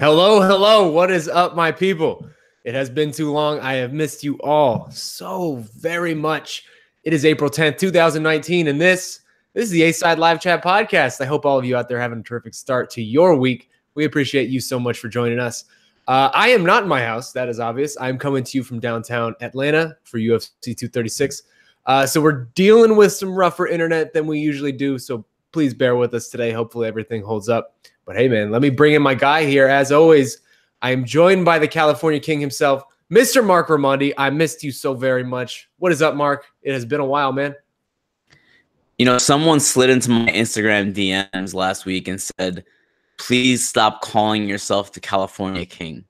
Hello, hello. What is up, my people? It has been too long. I have missed you all so very much. It is April 10th, 2019, and this is the A-Side Live Chat Podcast. I hope all of you out there having a terrific start to your week. We appreciate you so much for joining us. I am not in my house. That is obvious. I'm coming to you from downtown Atlanta for UFC 236. So we're dealing with some rougher internet than we usually do, so please bear with us today. Hopefully everything holds up. But hey, man, let me bring in my guy here. As always, I am joined by the California King himself, Mr. Marc Raimondi. I missed you so very much. What is up, Marc? It has been a while, man. You know, someone slid into my Instagram DMs last week and said, please stop calling yourself the California King.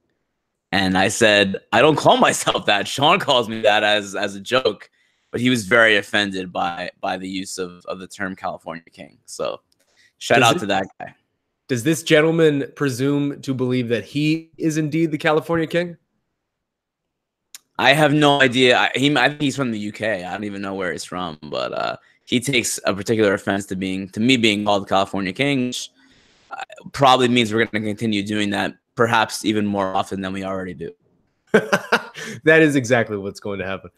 And I said, I don't call myself that. Shaun calls me that as a joke. But he was very offended by the use of the term California King. So shout out to that guy. Does this gentleman presume to believe that he is indeed the California King? I have no idea. I think he's from the UK. I don't even know where he's from, but he takes a particular offense to me being called the California King, which probably means we're going to continue doing that, perhaps even more often than we already do. That is exactly what's going to happen.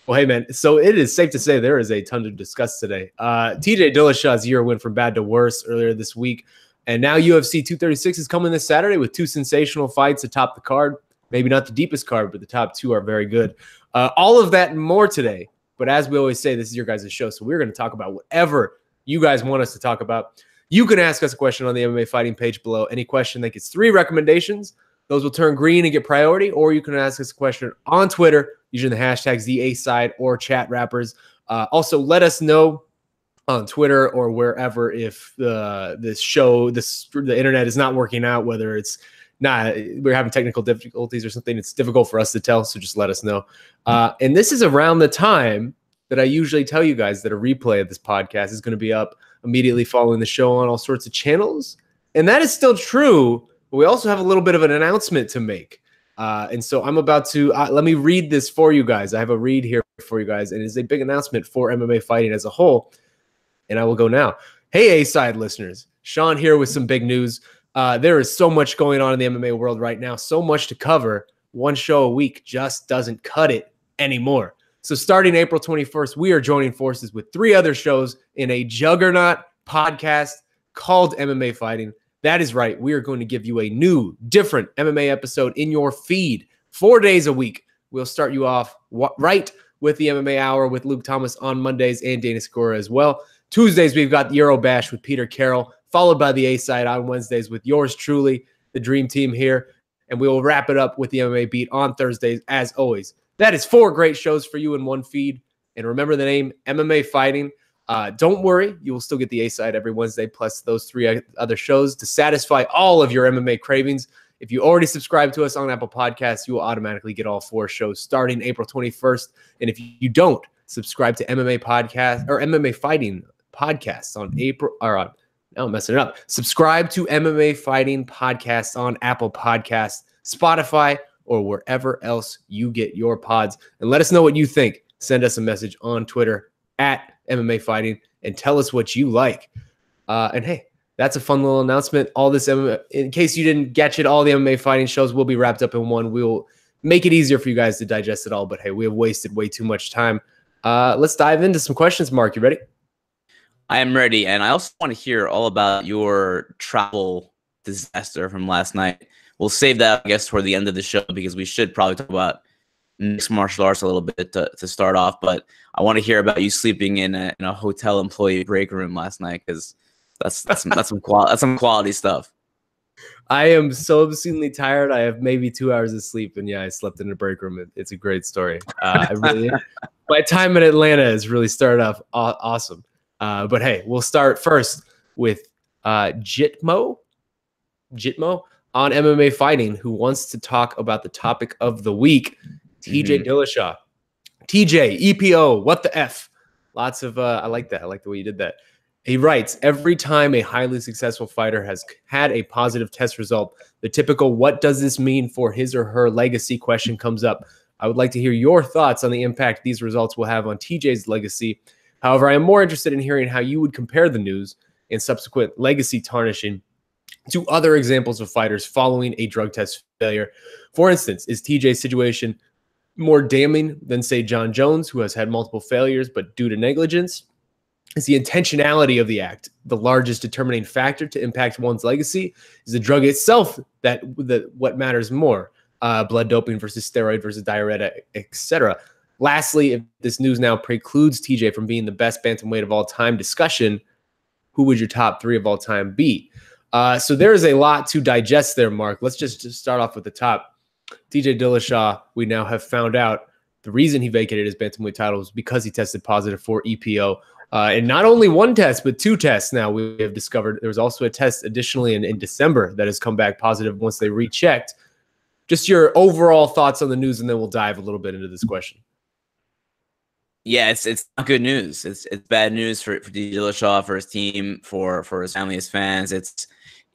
Well, hey, man, so it is safe to say there is a ton to discuss today. TJ Dillashaw's year went from bad to worse earlier this week. And now UFC 236 is coming this Saturday with two sensational fights atop the card. Maybe not the deepest card, but the top two are very good. All of that and more today. But as we always say, this is your guys' show, so we're going to talk about whatever you guys want us to talk about. You can ask us a question on the MMA Fighting page below. Any question that gets 3 recommendations, those will turn green and get priority. Or you can ask us a question on Twitter using the hashtags TheA-Side or Chat Rappers. Also, let us know on Twitter or wherever if the internet is not working out, whether it's not, we're having technical difficulties or something. It's difficult for us to tell, so just let us know. And this is around the time that I usually tell you guys that a replay of this podcast is going to be up immediately following the show on all sorts of channels. And that is still true, but we also have a little bit of an announcement to make. And so I'm about to, let me read this for you guys. I have a read here for you guys, and it is a big announcement for MMA fighting as a whole. And I will go now. Hey, A-Side listeners. Shaun here with some big news. There is so much going on in the MMA world right now, so much to cover. One show a week just doesn't cut it anymore. So starting April 21st, we are joining forces with 3 other shows in a juggernaut podcast called MMA Fighting. That is right. We are going to give you a new, different MMA episode in your feed 4 days a week. We'll start you off right with the MMA Hour with Luke Thomas on Mondays and Dana Skora as well. Tuesdays, we've got the Euro Bash with Peter Carroll, followed by the A-Side on Wednesdays with yours truly, the Dream Team here. And we will wrap it up with the MMA Beat on Thursdays, as always. That is 4 great shows for you in one feed. And remember the name, MMA Fighting. Don't worry, you will still get the A-Side every Wednesday, plus those 3 other shows to satisfy all of your MMA cravings. If you already subscribe to us on Apple Podcasts, you will automatically get all 4 shows starting April 21st. And if you don't, subscribe to MMA Podcast or MMA Fighting Podcasts on April, or on, now I'm messing it up. Subscribe to MMA Fighting Podcasts on Apple Podcasts, Spotify, or wherever else you get your pods. And let us know what you think. Send us a message on Twitter at MMA Fighting and tell us what you like. And hey, that's a fun little announcement. All this MMA, in case you didn't catch it, all the MMA Fighting shows will be wrapped up in one. We'll make it easier for you guys to digest it all. But hey, we have wasted way too much time. Let's dive into some questions. Marc, you ready? I am ready, and I also want to hear all about your travel disaster from last night. We'll save that, I guess, toward the end of the show because we should probably talk about mixed martial arts a little bit to start off. But I want to hear about you sleeping in a hotel employee break room last night because that's some quality stuff. I am so obscenely tired. I have maybe 2 hours of sleep, and yeah, I slept in a break room. It's a great story. My time in Atlanta has really started off awesome. But hey, we'll start first with Jitmo on MMA Fighting, who wants to talk about the topic of the week, TJ Dillashaw. TJ, EPO, what the F? Lots of, I like that. I like the way you did that. He writes, every time a highly successful fighter has had a positive test result, the typical what does this mean for his or her legacy question comes up. I would like to hear your thoughts on the impact these results will have on TJ's legacy. However, I am more interested in hearing how you would compare the news and subsequent legacy tarnishing to other examples of fighters following a drug test failure. For instance, is TJ's situation more damning than, say, Jon Jones, who has had multiple failures, but due to negligence? Is the intentionality of the act the largest determining factor to impact one's legacy? Is the drug itself that what matters more? Blood doping versus steroid versus diuretic, etc. Lastly, if this news now precludes TJ from being the best bantamweight of all time discussion, who would your top 3 of all time be? So there is a lot to digest there, Mark. Let's just start off with the top. TJ Dillashaw, we now have found out the reason he vacated his bantamweight title was because he tested positive for EPO. And not only one test, but 2 tests now we have discovered. There was also a test additionally in December that has come back positive once they rechecked. Just your overall thoughts on the news, and then we'll dive a little bit into this question. Yeah, it's not good news. It's bad news for Dillashaw, for his team, for his family, his fans. It's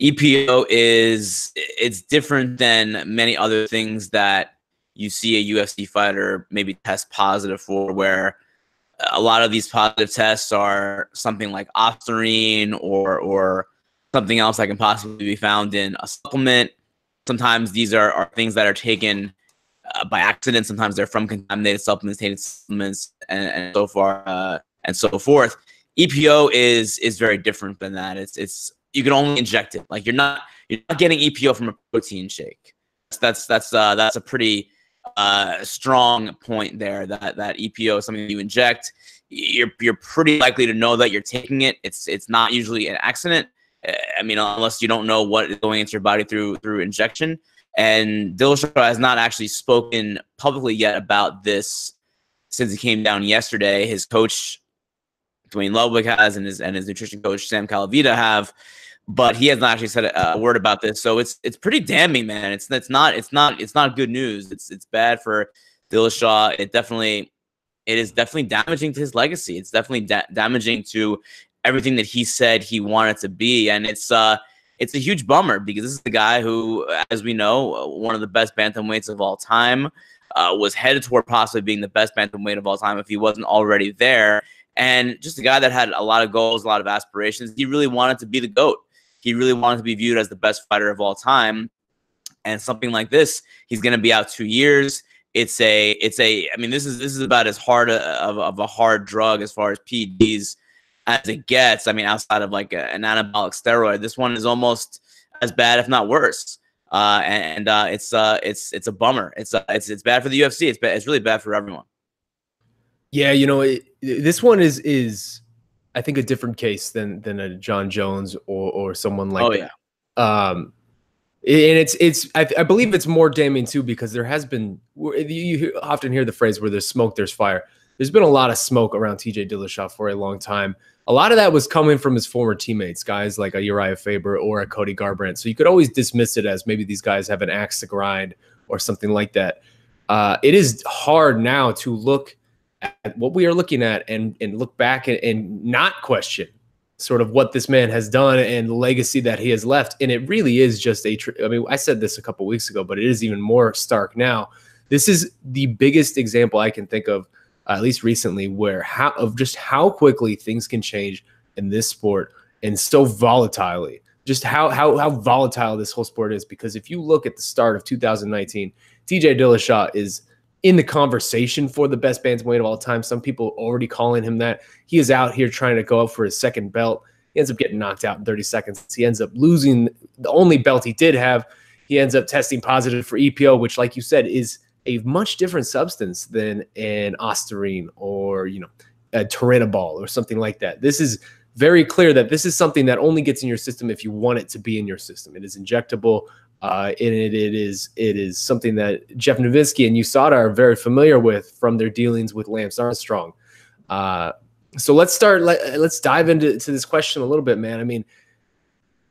EPO it's different than many other things that you see a UFC fighter maybe test positive for, where a lot of these positive tests are something like Askren or something else that can possibly be found in a supplement. Sometimes these are things that are taken by accident. Sometimes they're from contaminated supplements, tainted supplements, and so far and so forth. EPO is very different than that. It's you can only inject it. Like you're not getting EPO from a protein shake. That's a pretty strong point there. That EPO is something that you inject. You're pretty likely to know that you're taking it. It's not usually an accident. I mean, unless you don't know what is going into your body through injection. And Dillashaw has not actually spoken publicly yet about this since he came down yesterday. His coach, Paulie Malignaggi, has, and his nutrition coach, Sam Calavita, have, but he has not actually said a word about this. So it's pretty damning, man. It's not good news. It's bad for Dillashaw. It is definitely damaging to his legacy. It's definitely damaging to everything that he said he wanted to be, and it's a huge bummer because this is the guy who, as we know, one of the best bantamweights of all time, was headed toward possibly being the best bantamweight of all time if he wasn't already there, and just a guy that had a lot of goals, a lot of aspirations. He really wanted to be the GOAT. He really wanted to be viewed as the best fighter of all time, and something like this, he's going to be out 2 years. I mean, this is about as hard of a hard drug as far as PEDs as it gets. I mean, outside of like an anabolic steroid, this one is almost as bad, if not worse. It's a bummer. It's bad for the UFC. It's really bad for everyone. Yeah, this one is I think a different case than a Jon Jones or someone like that. Yeah. And I believe it's more damning too, because there has been, you often hear the phrase where there's smoke, there's fire. There's been a lot of smoke around TJ Dillashaw for a long time. A lot of that was coming from his former teammates, guys like a Uriah Faber or a Cody Garbrandt. So you could always dismiss it as maybe these guys have an axe to grind or something like that. It is hard now to look at what we are looking at and look back and not question sort of what this man has done and the legacy that he has left. And it really is just I mean, I said this a couple weeks ago, but it is even more stark now. This is the biggest example I can think of, at least recently, where how quickly things can change in this sport, and so volatilely. Just how volatile this whole sport is. Because if you look at the start of 2019, TJ Dillashaw is in the conversation for the best bantamweight of all time. Some people already calling him that. He is out here trying to go up for his second belt. He ends up getting knocked out in 30 seconds. He ends up losing the only belt he did have. He ends up testing positive for EPO, which, like you said, is a much different substance than an Askren or a Turinabol or something like that. This is very clear that this is something that only gets in your system if you want it to be in your system. It is injectable, and it is something that Jeff Novitzky and USADA are very familiar with from their dealings with Lance Armstrong. So let's dive into this question a little bit, man. I mean,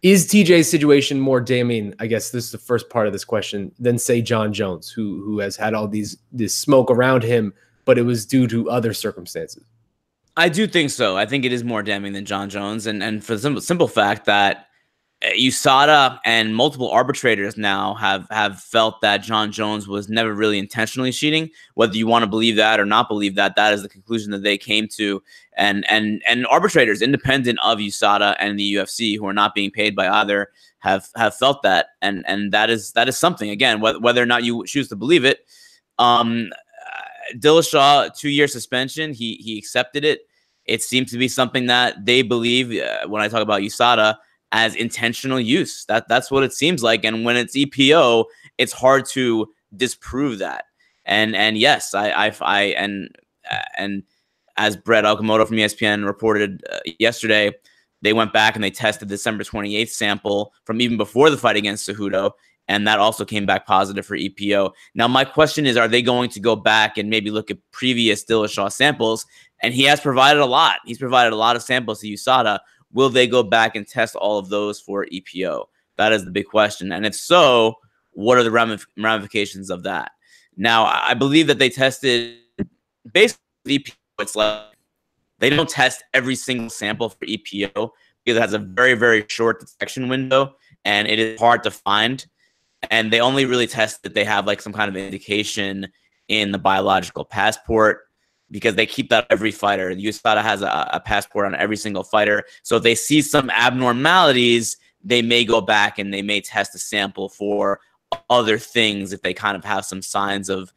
is TJ's situation more damning? I guess this is the first part of this question, than say Jon Jones, who has had all this smoke around him, but it was due to other circumstances. I do think so. I think it is more damning than Jon Jones, and for the simple fact that USADA and multiple arbitrators now have felt that Jon Jones was never really intentionally cheating. Whether you want to believe that or not believe that, that is the conclusion that they came to. And arbitrators independent of USADA and the UFC, who are not being paid by either, have felt that. And that is something, again, whether or not you choose to believe it. Dillashaw, 2-year suspension, he accepted it. It seems to be something that they believe, when I talk about USADA, as intentional use. That's what it seems like. And when it's EPO, it's hard to disprove that. And yes, and as Brett Okamoto from ESPN reported yesterday, they went back and they tested December 28th sample from even before the fight against Cejudo, and that also came back positive for EPO. Now, my question is, are they going to go back and maybe look at previous Dillashaw samples? And he has provided a lot. He's provided a lot of samples to USADA. Will they go back and test all of those for EPO? That is the big question. And if so, what are the ramifications of that? Now, I believe that they tested basically EPO. It's like they don't test every single sample for EPO because it has a very, very short detection window and it is hard to find. And they only really test that they have like some kind of indication in the biological passport, because they keep that every fighter. The USADA has a passport on every single fighter. So if they see some abnormalities, they may go back and they may test a sample for other things if they kind of have some signs of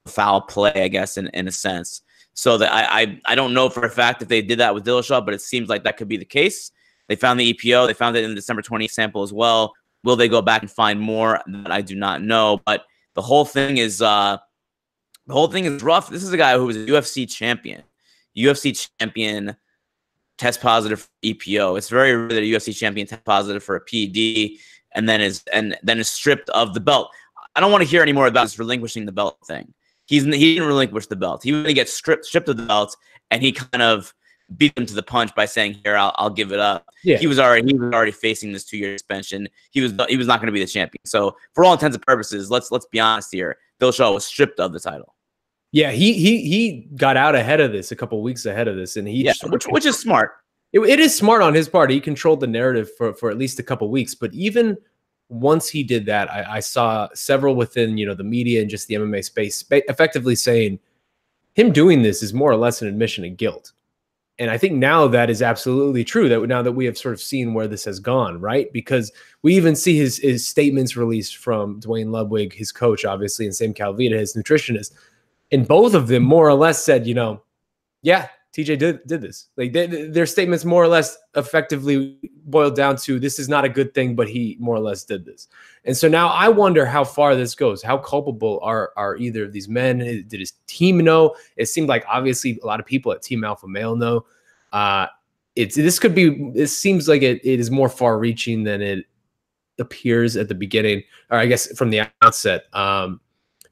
foul play, I guess, in a sense. So that I don't know for a fact if they did that with Dillashaw, but it seems like that could be the case. They found the EPO. They found it in the December 20th sample as well. Will they go back and find more? That I do not know. But the whole thing is rough. This is a guy who was a UFC champion. UFC champion test positive for EPO. It's very rare that a UFC champion test positive for a PED and then is stripped of the belt. I don't want to hear any more about this relinquishing the belt thing. He didn't relinquish the belt. He really gets stripped of the belt, and he kind of beat him to the punch by saying, "Here, I'll give it up." Yeah. He was already facing this 2-year suspension. He was not going to be the champion. So for all intents and purposes, let's be honest here. Dillashaw was stripped of the title. Yeah, he got out ahead of this, a couple of weeks ahead of this, and which is smart. It is smart on his part. He controlled the narrative for at least a couple of weeks. But even once he did that, I saw several within the media and just the MMA space effectively saying him doing this is more or less an admission of guilt. And I think now that is absolutely true. That now that we have sort of seen where this has gone, right? Because we even see his statements released from Dwayne Ludwig, his coach, obviously, and Sam Calvita, his nutritionist. And both of them more or less said, yeah, TJ did this. Like their statements more or less effectively boiled down to, this is not a good thing, but he more or less did this. And so now I wonder how far this goes. How culpable are either of these men? Did his team know? It seemed like obviously a lot of people at Team Alpha Male know. It seems like it is more far reaching than it appears at the beginning, or I guess from the outset.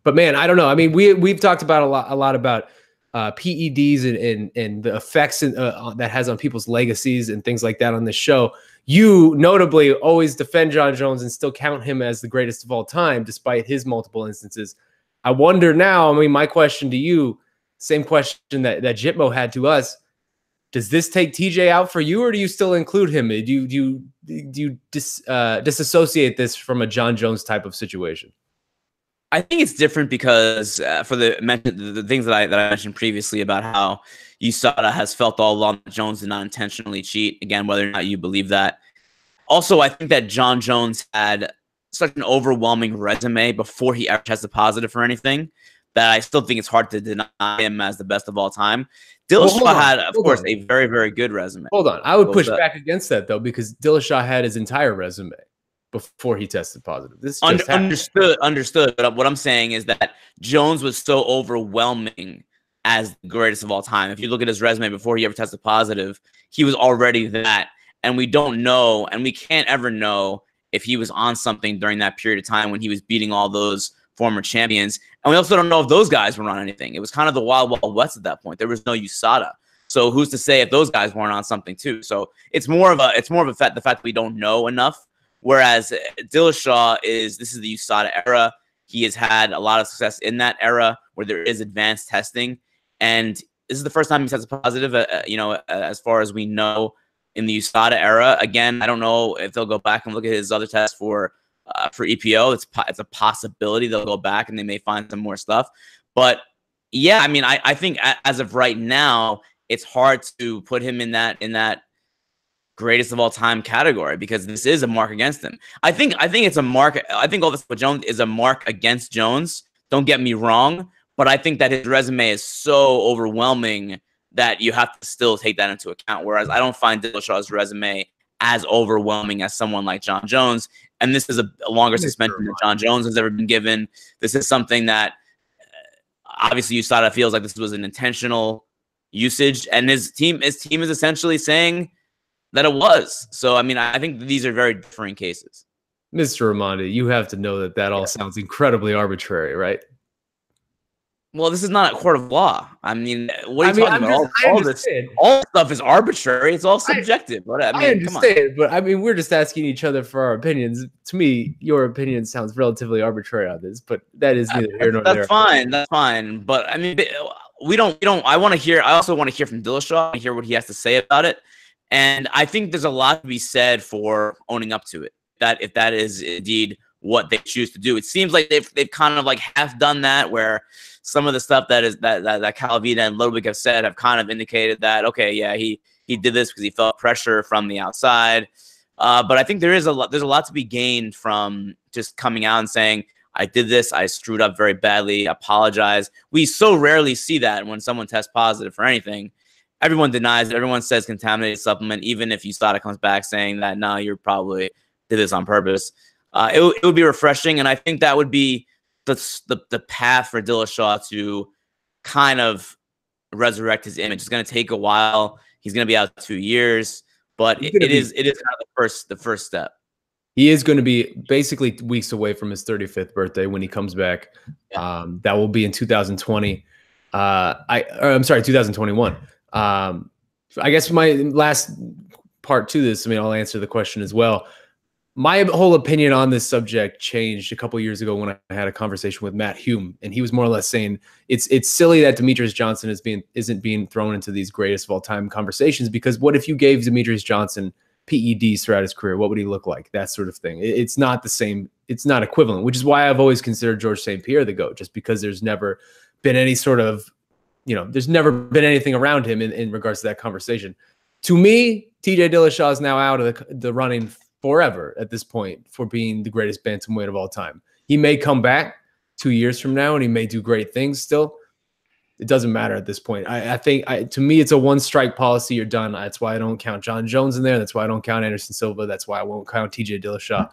But man, I don't know. I mean, we've talked about a lot about PEDs and the effects that has on people's legacies and things like that on this show. You notably always defend Jon Jones and still count him as the greatest of all time, despite his multiple instances. I wonder now, I mean, my question to you, same question that Jitmo had to us. Does this take TJ out for you, or do you still include him? Do you disassociate this from a Jon Jones type of situation? I think it's different because for the things that I mentioned previously about how USADA has felt all along that Jones did not intentionally cheat. Again, whether or not you believe that. Also, I think that Jon Jones had such an overwhelming resume before he ever tested positive for anything that I still think it's hard to deny him as the best of all time. Dillashaw had, of course, a very, very good resume. Hold on. I would push back against that, though, because Dillashaw had his entire resume before he tested positive. This understood. But what I'm saying is that Jones was so overwhelming as the greatest of all time. If you look at his resume before he ever tested positive, he was already that. And we don't know, and we can't ever know if he was on something during that period of time when he was beating all those former champions. And we also don't know if those guys were on anything. It was kind of the wild, wild west at that point. There was no USADA. So who's to say if those guys weren't on something too? So it's more of the fact that we don't know enough. Whereas Dillashaw this is the USADA era. He has had a lot of success in that era where there is advanced testing. And this is the first time he tested positive, as far as we know, in the USADA era. Again, I don't know if they'll go back and look at his other tests for EPO. It's a possibility they'll go back and they may find some more stuff. But yeah, I mean, I think as of right now, it's hard to put him in that greatest of all time category because this is a mark against him. I think it's a mark. I think all this with Jones is a mark against Jones. Don't get me wrong, but I think that his resume is so overwhelming that you have to still take that into account. Whereas I don't find Dillashaw's resume as overwhelming as someone like Jon Jones. And this is a longer suspension than Jon Jones has ever been given. This is something that obviously USADA feels like this was an intentional usage, and his team is essentially saying that it was. So, I mean, I think these are very different cases. Mr. Raimondi, you have to know that all sounds incredibly arbitrary, right? Well, this is not a court of law. I mean, what are you talking about? All stuff is arbitrary. It's all subjective. I understand, but I mean, we're just asking each other for our opinions. To me, your opinion sounds relatively arbitrary on this, but that is neither here nor there. That's fine. That's fine. But I mean, we don't. I want to hear. I also want to hear from Dillashaw and hear what he has to say about it. And I think there's a lot to be said for owning up to it. That if that is indeed what they choose to do, it seems like they've kind of like half done that, where some of the stuff that Calavita and Ludwig have said have kind of indicated that, okay, yeah, he did this because he felt pressure from the outside. But I think there's a lot to be gained from just coming out and saying, I did this, I screwed up very badly, apologize. We so rarely see that when someone tests positive for anything. Everyone denies it. Everyone says contaminated supplement, even if USADA comes back saying that, no, you probably did this on purpose. It would be refreshing, and I think that would be the path for Dillashaw to kind of resurrect his image. It's going to take a while. He's going to be out 2 years, but it is kind of the first step. He is going to be basically weeks away from his 35th birthday when he comes back. Yeah. That will be in 2020. I'm sorry, 2021. I guess my last part to this, I mean, I'll answer the question as well. My whole opinion on this subject changed a couple of years ago when I had a conversation with Matt Hume, and he was more or less saying it's silly that Demetrius Johnson isn't being thrown into these greatest of all time conversations, because what if you gave Demetrius Johnson PEDs throughout his career? What would he look like? That sort of thing. It's not the same. It's not equivalent, which is why I've always considered George St. Pierre the GOAT, just because there's never been any sort of, there's never been anything around him in regards to that conversation. To me, TJ Dillashaw is now out of the running forever at this point for being the greatest bantamweight of all time. He may come back 2 years from now and he may do great things still. It doesn't matter at this point. I think to me, it's a one-strike policy. You're done. That's why I don't count Jon Jones in there. That's why I don't count Anderson Silva. That's why I won't count TJ Dillashaw.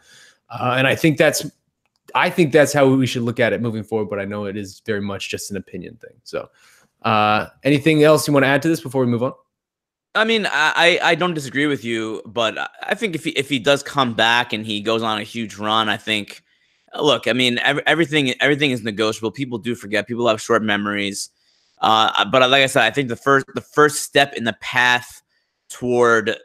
And I think that's how we should look at it moving forward. But I know it is very much just an opinion thing. So anything else you want to add to this before we move on? I mean, I don't disagree with you, but I think if he does come back and he goes on a huge run, I think, look, I mean, everything is negotiable. People do forget. People have short memories. But like I said, I think the first step in the path toward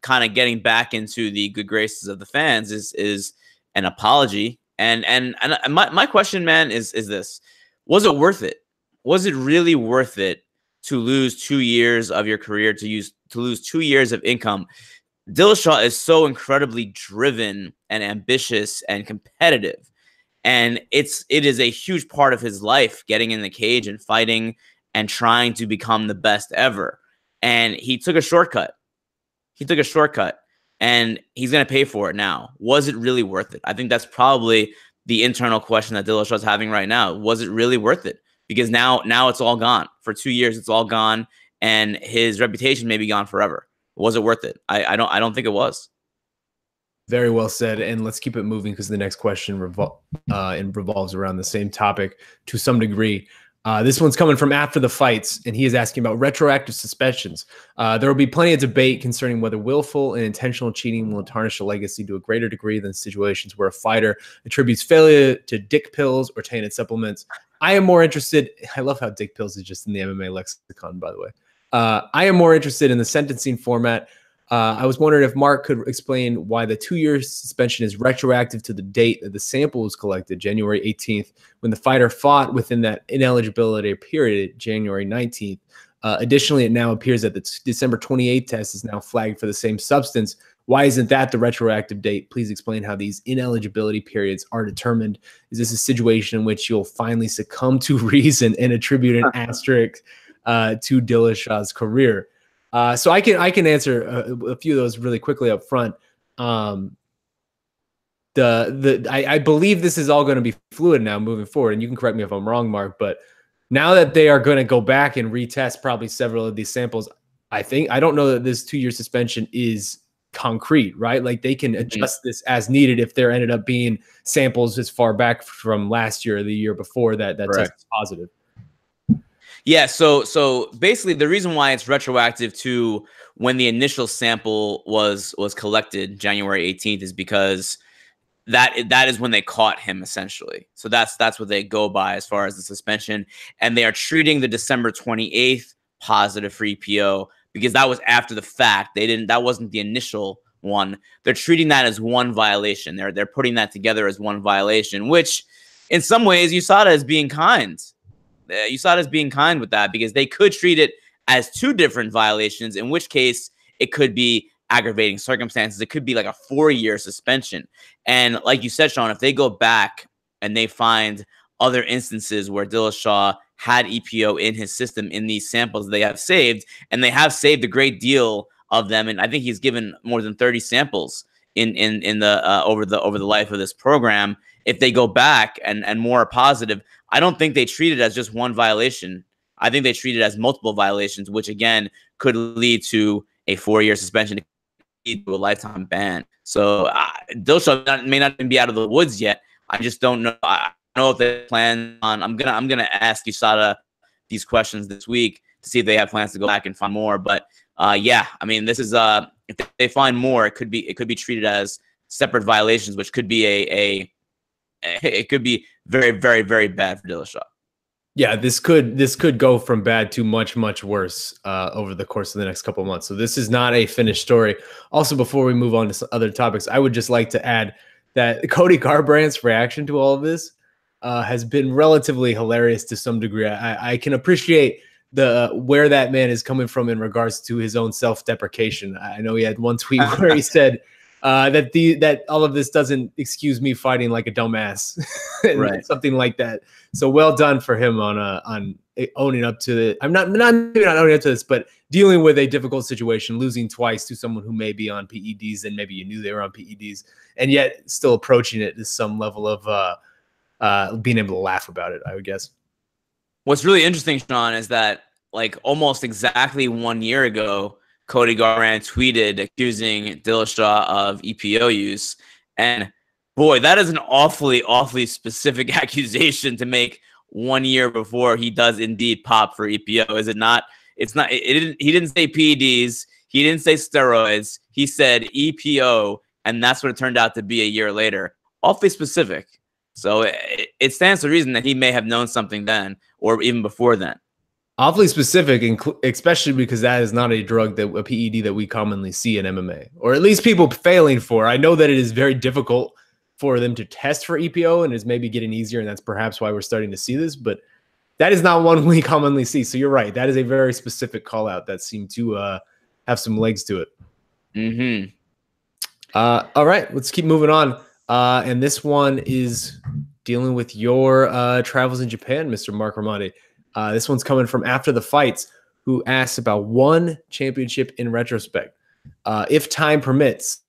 kind of getting back into the good graces of the fans is an apology. And my question, man, is this: was it worth it? Was it really worth it to lose 2 years of your career, to lose 2 years of income? Dillashaw is so incredibly driven and ambitious and competitive. And it is a huge part of his life, getting in the cage and fighting and trying to become the best ever. And he took a shortcut. And he's going to pay for it now. Was it really worth it? I think that's probably the internal question that Dillashaw's having right now. Was it really worth it? Because now it's all gone. For 2 years, it's all gone, and his reputation may be gone forever. Was it worth it? I don't think it was. Very well said. And let's keep it moving, because the next question revolves around the same topic to some degree. This one's coming from After the Fights, and he is asking about retroactive suspensions. There will be plenty of debate concerning whether willful and intentional cheating will tarnish a legacy to a greater degree than situations where a fighter attributes failure to dick pills or tainted supplements. I am more interested. I love how dick pills is just in the MMA lexicon, by the way. I am more interested in the sentencing format. I was wondering if Marc could explain why the 2 year suspension is retroactive to the date that the sample was collected, January 18th, when the fighter fought within that ineligibility period, January 19th. Additionally, it now appears that the December 28th test is now flagged for the same substance. Why isn't that the retroactive date? Please explain how these ineligibility periods are determined. Is this a situation in which you'll finally succumb to reason and attribute an asterisk to Dillashaw's career? So I can answer a few of those really quickly up front. I believe this is all going to be fluid now moving forward, and you can correct me if I'm wrong, Mark, but now that they are going to go back and retest probably several of these samples, I don't know that this 2-year suspension is concrete, right? Like they can adjust this as needed if there ended up being samples as far back from last year or the year before that test is positive. Yeah, so basically the reason why it's retroactive to when the initial sample was collected January 18th is because that is when they caught him, essentially. So that's what they go by as far as the suspension, and they are treating the December 28th positive for EPO because that was after the fact. That wasn't the initial one. They're treating that as one violation. They're putting that together as one violation, which in some ways USADA is being kind. USADA is being kind with that because they could treat it as 2 different violations, in which case it could be aggravating circumstances. It could be like a 4-year suspension. And like you said, Shaun, if they go back and they find other instances where Dillashaw had EPO in his system in these samples they have saved, and they have saved a great deal of them, and I think he's given more than 30 samples in the over the life of this program. If they go back and more are positive, I don't think they treat it as just one violation. I think they treat it as multiple violations, which again could lead to a 4-year suspension, to a lifetime ban. So Dillashaw may not even be out of the woods yet. I just don't know. I don't know if they plan on. I'm gonna ask USADA these questions this week to see if they have plans to go back and find more. But yeah, I mean, this is if they find more, it could be treated as separate violations, which could be it could be very, very, very bad for Dillashaw. Yeah, this could go from bad to much, much worse over the course of the next couple of months. So this is not a finished story. Also, before we move on to some other topics, I would just like to add that Cody Garbrandt's reaction to all of this has been relatively hilarious to some degree. I can appreciate where that man is coming from in regards to his own self-deprecation. I know he had one tweet where he said that all of this doesn't excuse me fighting like a dumbass, right? Something like that. So well done for him on owning up to it. I'm not owning up to this, but dealing with a difficult situation, losing twice to someone who may be on PEDs and maybe you knew they were on PEDs, and yet still approaching it to some level of being able to laugh about it, I would guess. What's really interesting, Shaun, is that like almost exactly 1 year ago, Cody Garbrandt tweeted accusing Dillashaw of EPO use. And boy, that is an awfully, awfully specific accusation to make 1 year before he does indeed pop for EPO, is it not? It's not. He didn't say PEDs. He didn't say steroids. He said EPO, and that's what it turned out to be a year later. Awfully specific. So it stands to reason that he may have known something then, or even before then. Awfully specific, especially because that is not a drug, a PED that we commonly see in MMA, or at least people failing for. I know that it is very difficult for them to test for EPO, and is maybe getting easier, and that's perhaps why we're starting to see this, but that is not one we commonly see. So you're right. That is a very specific call out that seemed to have some legs to it. All right, let's keep moving on. And this one is dealing with your travels in Japan, Mr. Marc Raimondi. This one's coming from After the Fights, who asks about one championship in retrospect. If time permits.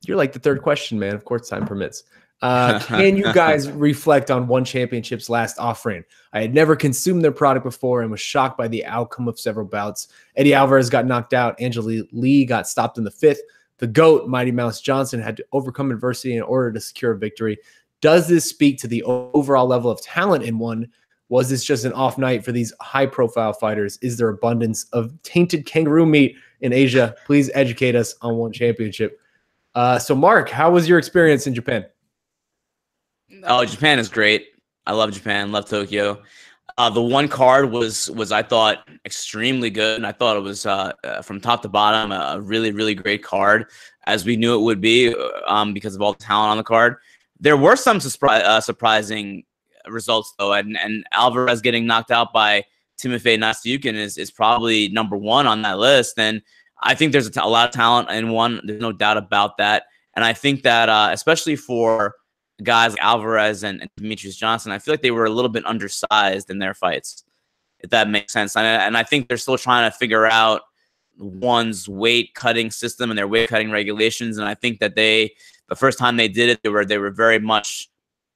You're like the third question, man. Of course, time permits. Can you guys reflect on one championship's last offering? I had never consumed their product before and was shocked by the outcome of several bouts. Eddie Alvarez got knocked out. Angela Lee got stopped in the 5th. The GOAT, Mighty Mouse Johnson, had to overcome adversity in order to secure a victory. Does this speak to the overall level of talent in one? Was this just an off night for these high-profile fighters? Is there abundance of tainted kangaroo meat in Asia? Please educate us on one championship. So, Mark, how was your experience in Japan? Oh, Japan is great. I love Japan. Love Tokyo. The one card was I thought extremely good, and I thought it was from top to bottom a really, really great card, as we knew it would be because of all the talent on the card. There were some surprising results though, and Alvarez getting knocked out by Timofey Nastyukhin is probably number one on that list. And I think there's a lot of talent in one. There's no doubt about that. And I think that especially for guys like Alvarez and Demetrius Johnson, I feel like they were a little bit undersized in their fights, if that makes sense. And I think they're still trying to figure out one's weight cutting system and their weight cutting regulations. And I think that the first time they did it, they were very much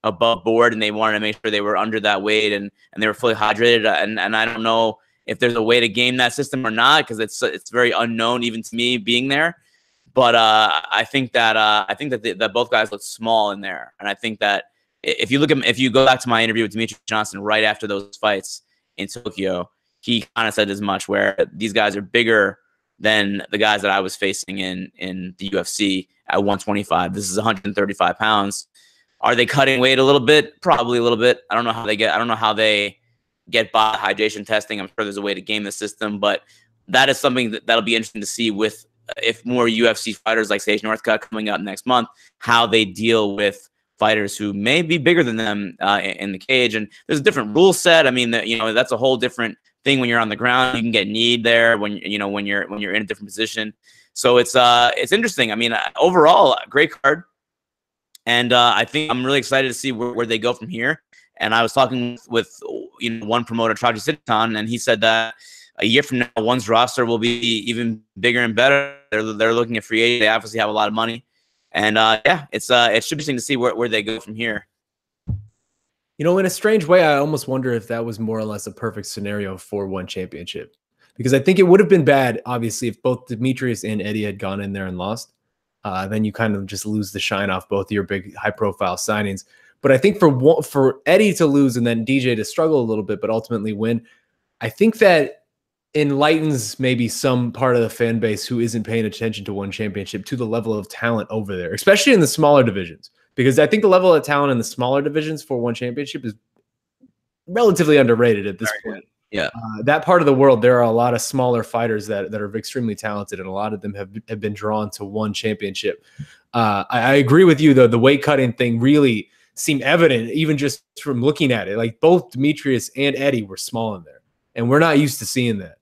above board, and they wanted to make sure they were under that weight and they were fully hydrated. And I don't know if there's a way to game that system or not, because it's very unknown even to me being there. But I think that both guys look small in there, and I think that if you go back to my interview with Demetrius Johnson right after those fights in Tokyo, he kind of said as much, where these guys are bigger than the guys that I was facing in the UFC at 125. This is 135 pounds. Are they cutting weight a little bit? Probably a little bit. I don't know how they get by hydration testing. I'm sure there's a way to game the system, but that is something that'll be interesting to see with if more UFC fighters like Sage Northcutt coming up next month, how they deal with fighters who may be bigger than them in the cage. And there's a different rule set. I mean, that's a whole different thing when you're on the ground. You can get kneed there when you're in a different position. So it's interesting. I mean, overall, great card. And I think I'm really excited to see where they go from here. And I was talking with one promoter, Traji Sitan, and he said that a year from now, one's roster will be even bigger and better. They're looking at free agents. They obviously have a lot of money. And yeah, it should be interesting to see where they go from here. In a strange way, I almost wonder if that was more or less a perfect scenario for one championship. Because I think it would have been bad, obviously, if both Demetrius and Eddie had gone in there and lost. Then you kind of just lose the shine off both your big high-profile signings. But I think for Eddie to lose and then DJ to struggle a little bit, but ultimately win, I think that enlightens maybe some part of the fan base who isn't paying attention to one championship to the level of talent over there, especially in the smaller divisions. Because I think the level of talent in the smaller divisions for one championship is relatively underrated at this point. Yeah, that part of the world, there are a lot of smaller fighters that are extremely talented, and a lot of them have been drawn to one championship. I agree with you, though. The weight cutting thing really seemed evident, even just from looking at it. Like both Demetrius and Eddie were small in there, and we're not used to seeing that.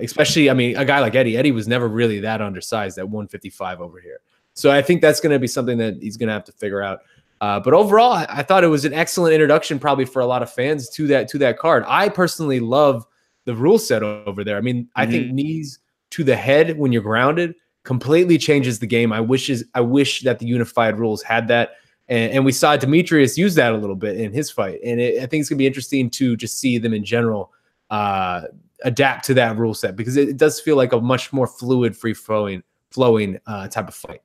Especially, I mean, a guy like Eddie. Eddie was never really that undersized at 155 over here. So I think that's going to be something that he's going to have to figure out. But overall, I thought it was an excellent introduction, probably for a lot of fans to that card. I personally love the rule set over there. I mean, I think knees to the head when you're grounded completely changes the game. I wish that the unified rules had that, and we saw Demetrius use that a little bit in his fight. And I think it's gonna be interesting to just see them in general adapt to that rule set, because it does feel like a much more fluid, flowing type of fight.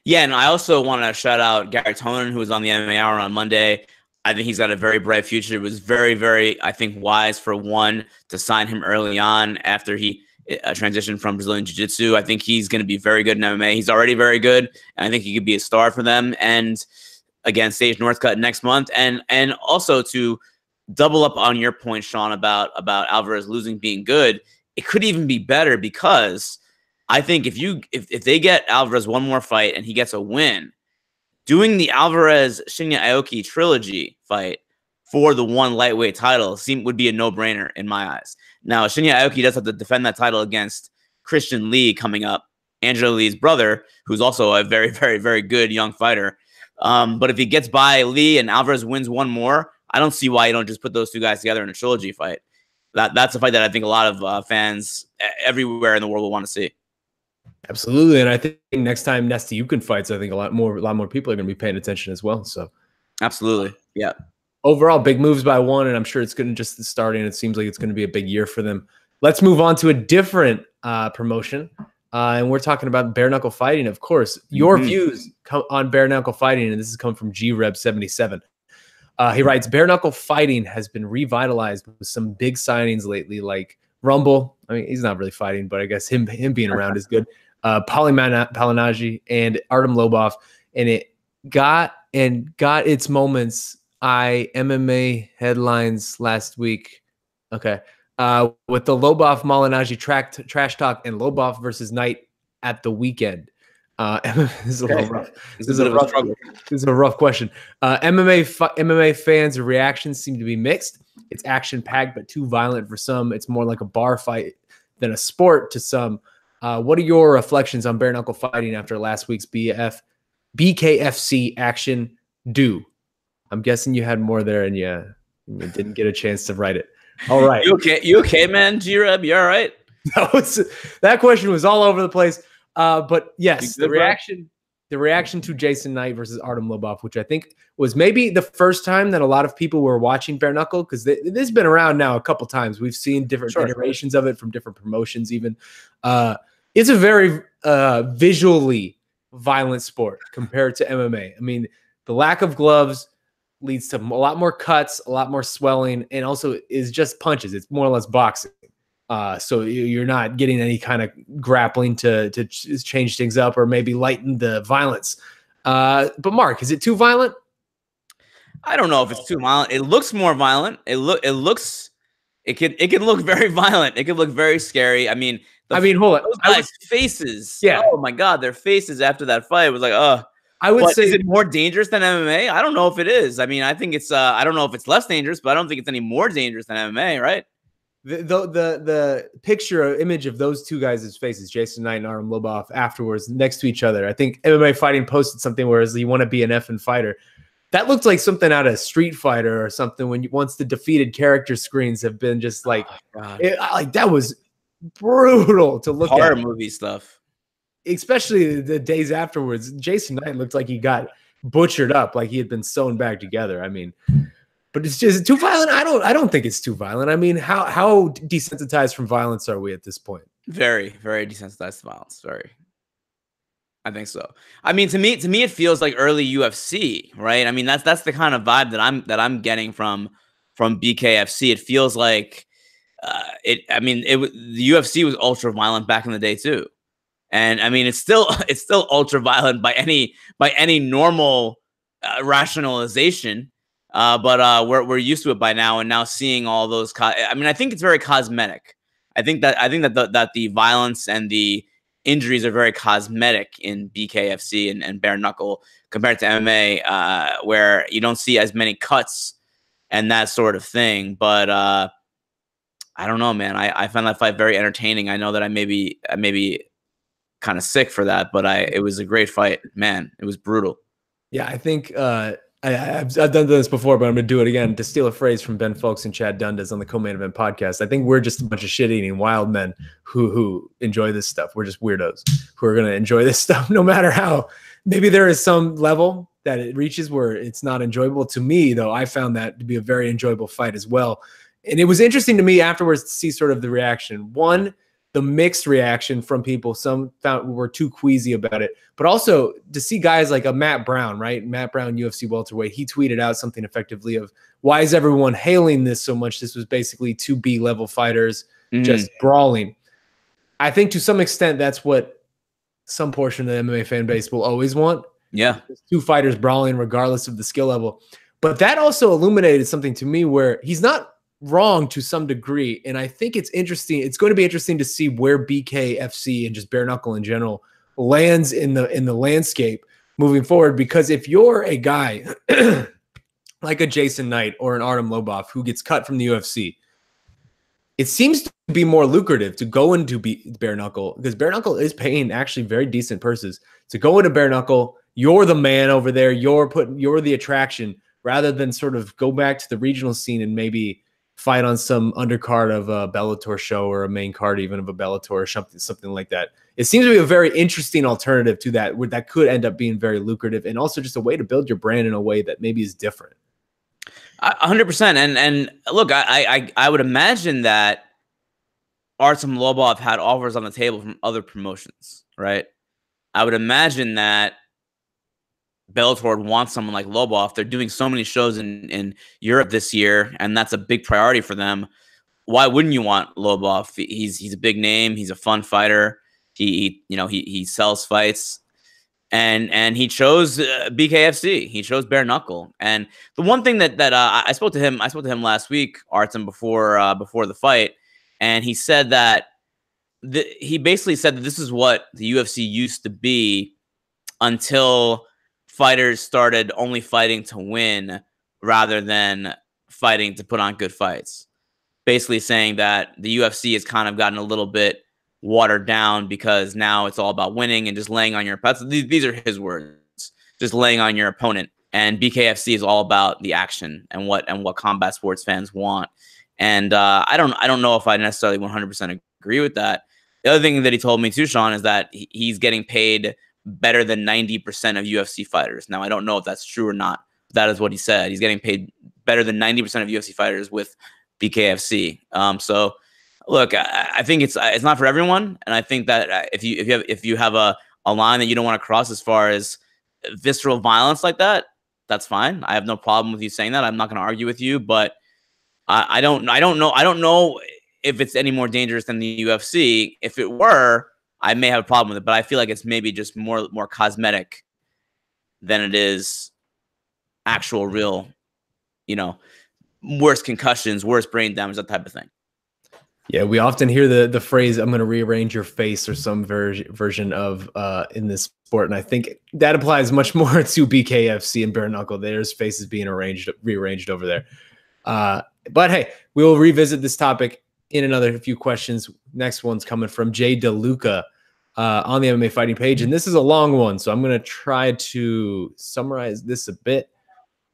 Yeah, and I also want to shout out Gary Tonin, who was on the MMA Hour on Monday. I think he's got a very bright future. It was very, very, I think, wise for one to sign him early on after he transitioned from Brazilian Jiu-Jitsu. I think he's going to be very good in MMA. He's already very good, and I think he could be a star for them. And again, Sage Northcutt next month. And also to double up on your point, Shaun, about Alvarez losing being good, it could even be better, because I think if they get Alvarez one more fight and he gets a win, doing the Alvarez Shinya Aoki trilogy fight for the one lightweight title would be a no-brainer in my eyes. Now, Shinya Aoki does have to defend that title against Christian Lee coming up, Angela Lee's brother, who's also a very, very, very good young fighter. But if he gets by Lee and Alvarez wins one more, I don't see why you don't just put those two guys together in a trilogy fight. That's a fight that I think a lot of fans everywhere in the world will want to see. Absolutely, and I think next time Nastyukhin fights, I think a lot more people are going to be paying attention as well. So, absolutely, yeah. Overall, big moves by one, and I'm sure it's going to just start, and it seems like it's going to be a big year for them. Let's move on to a different promotion, and we're talking about bare-knuckle fighting. Of course, your views on bare-knuckle fighting, and this is coming from GReb77. He writes, bare-knuckle fighting has been revitalized with some big signings lately, like Rumble. I mean, he's not really fighting, but I guess him being around is good. Paulie Malignaggi and Artem Lobov, and it got its moments. MMA headlines last week. Okay, with the Lobov Malignaggi trash talk and Lobov versus Knight at the weekend. This is a little rough. This is a rough question. MMA fans' reactions seem to be mixed. It's action-packed, but too violent for some. It's more like a bar fight than a sport to some. What are your reflections on bare-knuckle fighting after last week's BKFC action? I'm guessing you had more there and you didn't get a chance to write it. All right. You okay, man? G-Reb, you all right? That question was all over the place. But yes, the reaction to Jason Knight versus Artem Lobov, which I think was maybe the first time that a lot of people were watching bare knuckle, because this has been around now a couple times. We've seen different iterations of it from different promotions. Even it's a very visually violent sport compared to MMA. I mean, the lack of gloves leads to a lot more cuts, a lot more swelling, and also is just punches. It's more or less boxing. So you're not getting any kind of grappling to change things up or maybe lighten the violence. But Mark, is it too violent? I don't know if it's too violent. It looks more violent. It can look very violent. It can look very scary. I mean, hold on. Those guys' faces. Yeah. Oh my God, their faces after that fight was like, I would say, is it more dangerous than MMA? I don't know if it is. I mean, I think it's. I don't know if it's less dangerous, but I don't think it's any more dangerous than MMA, right? The picture image of those two guys' faces, Jason Knight and Artem Lobov, afterwards next to each other. I think MMA Fighting posted something where you want to be an effing fighter. That looked like something out of Street Fighter or something. Once the defeated character screens have been just like, that was brutal to look at. Horror movie stuff, especially the days afterwards. Jason Knight looked like he got butchered up, like he had been sewn back together. I mean. But is it too violent? I don't think it's too violent. I mean, how desensitized from violence are we at this point? Very, very desensitized to violence. Very. I think so. I mean, to me, it feels like early UFC, right? I mean, that's the kind of vibe that I'm getting from BKFC. It feels like the UFC was ultra violent back in the day too, and I mean, it's still ultra violent by any normal rationalization. But we're used to it by now, and now seeing all those. I think it's very cosmetic. I think that the violence and the injuries are very cosmetic in BKFC and bare knuckle compared to MMA, where you don't see as many cuts and that sort of thing. But I don't know, man. I found that fight very entertaining. I know that I may be kind of sick for that, but it was a great fight, man. It was brutal. Yeah, I think. I've done this before, but I'm going to do it again. To steal a phrase from Ben Folks and Chad Dundas on the Co-Main Event podcast, I think we're just a bunch of shit-eating wild men who enjoy this stuff. We're just weirdos who are going to enjoy this stuff no matter how. Maybe there is some level that it reaches where it's not enjoyable. To me, though, I found that to be a very enjoyable fight as well. And it was interesting to me afterwards to see sort of the reaction. One, the mixed reaction from people. Some were too queasy about it, but also to see guys like a Matt Brown, right? Matt Brown, UFC welterweight, he tweeted out something effectively of, why is everyone hailing this so much? This was basically two B-level fighters just brawling. I think to some extent that's what some portion of the MMA fan base will always want. Yeah. Two fighters brawling regardless of the skill level. But that also illuminated something to me where he's not wrong to some degree, and I think it's interesting. It's going to be interesting to see where BKFC and just bare knuckle in general lands in the landscape moving forward. Because if you're a guy like a Jason Knight or an Artem Lobov who gets cut from the UFC, it seems to be more lucrative to go into bare knuckle, because bare knuckle is paying actually very decent purses to go into bare knuckle. You're the man over there. You're the attraction, rather than sort of go back to the regional scene and maybe fight on some undercard of a Bellator show or a main card even of a Bellator or something like that. It seems to be a very interesting alternative to that, where that could end up being very lucrative, and also just a way to build your brand in a way that maybe is different. 100%. And look, I would imagine that Artem Lobov had offers on the table from other promotions, right? I would imagine that Bellator wants someone like Lobov. They're doing so many shows in Europe this year, and that's a big priority for them. Why wouldn't you want Lobov? He's a big name. He's a fun fighter. He sells fights, and he chose BKFC. He chose bare knuckle. And the one thing that I spoke to him last week, Artem, before the fight, and he said that he basically said that this is what the UFC used to be until fighters started only fighting to win rather than fighting to put on good fights. Basically saying that the UFC has kind of gotten a little bit watered down because now it's all about winning and just laying on your opponent. These are his words, just laying on your opponent. And BKFC is all about the action and what combat sports fans want. And I don't know if I necessarily 100% agree with that. The other thing that he told me too, Shaun, is that he's getting paid better than 90% of UFC fighters. Now, I don't know if that's true or not. That is what he said. He's getting paid better than 90% of UFC fighters with BKFC. So, look, I think it's not for everyone, and I think that if you have a line that you don't want to cross as far as visceral violence like that, that's fine. I have no problem with you saying that. I'm not going to argue with you, but I don't know if it's any more dangerous than the UFC. If it were, I may have a problem with it, but I feel like it's maybe just more cosmetic than it is actual real, worse concussions, worse brain damage, that type of thing. Yeah, we often hear the phrase, I'm going to rearrange your face, or some version of in this sport. And I think that applies much more to BKFC and Bare-knuckle. There's faces being rearranged over there. But hey, we will revisit this topic in another few questions. Next one's coming from Jay DeLuca on the MMA Fighting page. And this is a long one, so I'm going to try to summarize this a bit.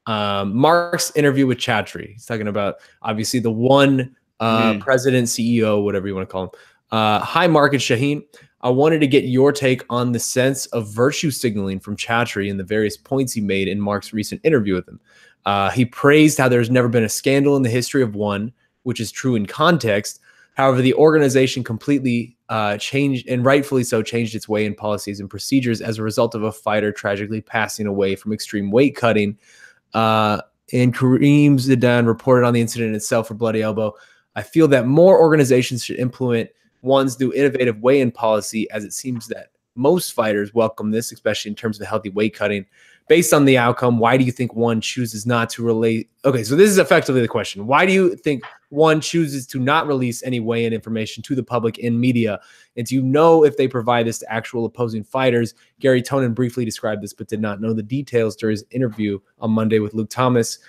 Marc's interview with Chatri. He's talking about, obviously, the one president, CEO, whatever you want to call him. Hi, Marc and Shaheen. I wanted to get your take on the sense of virtue signaling from Chatri and the various points he made in Marc's recent interview with him. He praised how there's never been a scandal in the history of one, which is true in context. However, the organization completely changed, and rightfully so, changed its way in policies and procedures as a result of a fighter tragically passing away from extreme weight cutting. And Kareem Zidane reported on the incident itself for bloody elbow. I feel that more organizations should implement one's new innovative weigh-in policy, as it seems that most fighters welcome this, especially in terms of healthy weight cutting. Based on the outcome, why do you think one chooses not to relate? Okay, so this is effectively the question. Why do you think one chooses to not release any weigh-in information to the public in media? And do you know if they provide this to actual opposing fighters? Gary Tonin briefly described this, but did not know the details during his interview on Monday with Luke Thomas.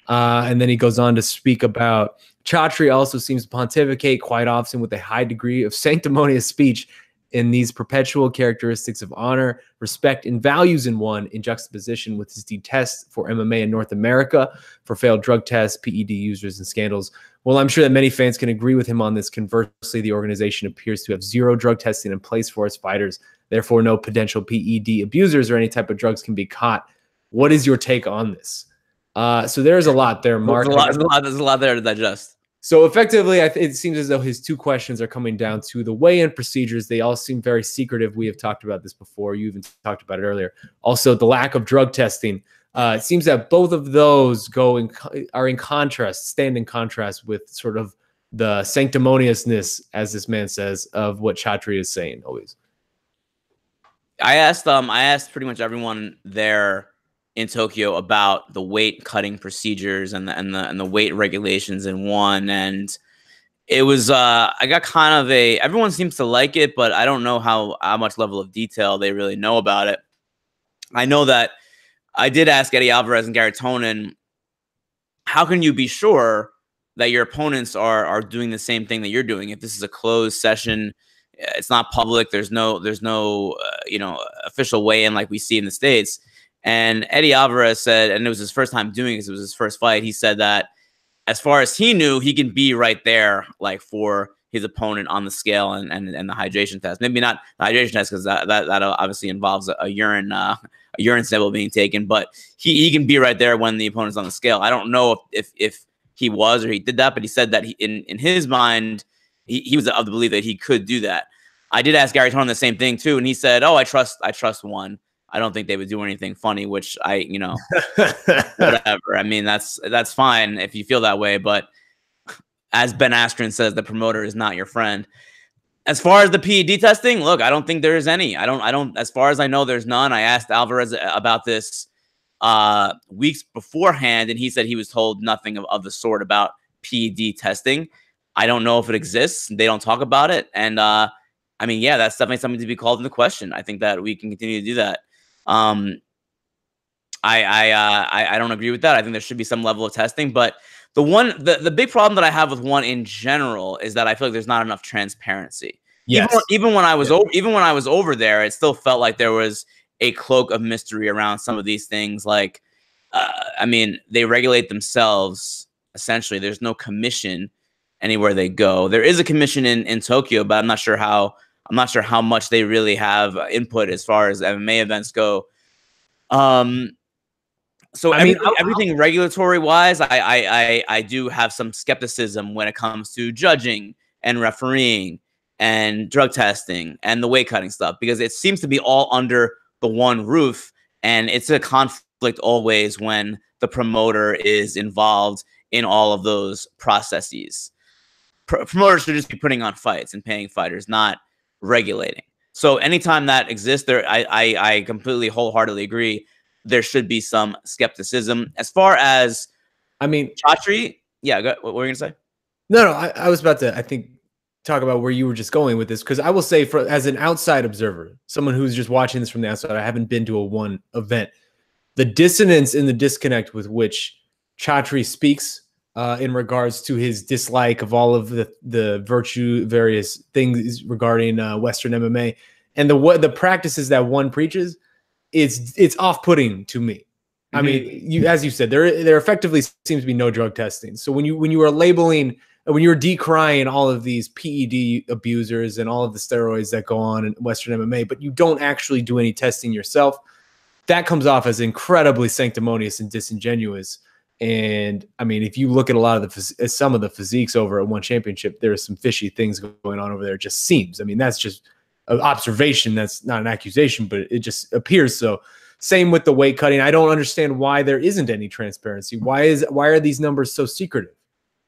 And then he goes on to speak about Chatri also seems to pontificate quite often with a high degree of sanctimonious speech in these perpetual characteristics of honor, respect, and values in one, in juxtaposition with his detest for MMA in North America, for failed drug tests, PED users, and scandals. Well, I'm sure that many fans can agree with him on this. Conversely, the organization appears to have zero drug testing in place for its fighters. Therefore, no potential PED abusers or any type of drugs can be caught. What is your take on this? So there's a lot there, Marc. There's a lot there to digest. So effectively, it seems as though his two questions are coming down to the weigh-in procedures. They all seem very secretive. We have talked about this before. You even talked about it earlier. Also, the lack of drug testing. It seems that both of those are in contrast, stand in contrast with sort of the sanctimoniousness, as this man says, of what Chatri is saying always. I asked pretty much everyone there in Tokyo about the weight cutting procedures and the weight regulations in one, and it was I got kind of everyone seems to like it, but I don't know how much level of detail they really know about it. I know that I did ask Eddie Alvarez and Gary Tonin, how can you be sure that your opponents are doing the same thing that you're doing? If this is a closed session, it's not public, there's no official weigh-in like we see in the States. And Eddie Alvarez said, and it was his first time doing it because it was his first fight, he said that as far as he knew, he can be right there, like, for his opponent on the scale and the hydration test. Maybe not the hydration test, because that obviously involves a urine sample being taken, but he can be right there when the opponent's on the scale. I don't know if he was or he did that, but he said that in his mind, he was of the belief that he could do that. I did ask Gary Tonin the same thing too, and he said, "Oh, I trust one. I don't think they would do anything funny," which whatever. I mean, that's fine if you feel that way. But as Ben Askren says, the promoter is not your friend. As far as the PED testing, look, I don't think there is any. I don't, as far as I know, there's none. I asked Alvarez about this weeks beforehand, and he said he was told nothing of the sort about PED testing. I don't know if it exists. They don't talk about it. And I mean, yeah, that's definitely something to be called into question. I think that we can continue to do that. I don't agree with that. I think there should be some level of testing, but the big problem that I have with one in general is that I feel like there's not enough transparency. Yes. Even when I was over there, it still felt like there was a cloak of mystery around some of these things. Like, I mean, they regulate themselves essentially. There's no commission anywhere they go. There is a commission in Tokyo, but I'm not sure how much they really have input as far as MMA events go. So everything regulatory wise, I do have some skepticism when it comes to judging and refereeing and drug testing and the weight cutting stuff, because it seems to be all under the one roof, and it's a conflict always when the promoter is involved in all of those processes. Promoters should just be putting on fights and paying fighters, not regulating. So anytime that exists, I completely wholeheartedly agree. There should be some skepticism. As far as, I mean, Chatri, yeah, what were you gonna say? No, I was about to, I think, talk about where you were just going with this, because I will say, as an outside observer, someone who's just watching this from the outside, I haven't been to a one event. The dissonance and the disconnect with which Chatri speaks in regards to his dislike of all of the various things regarding Western MMA and the practices that one preaches, it's off-putting to me. I mean, as you said, there effectively seems to be no drug testing. So when you are labeling, when you're decrying all of these PED abusers and all of the steroids that go on in Western MMA, but you don't actually do any testing yourself, that comes off as incredibly sanctimonious and disingenuous. And I mean, if you look at a lot of some of the physiques over at One Championship, there are some fishy things going on over there. It just seems. I mean, that's just an observation. That's not an accusation, but it just appears so. Same with the weight cutting. I don't understand why there isn't any transparency. Why are these numbers so secretive?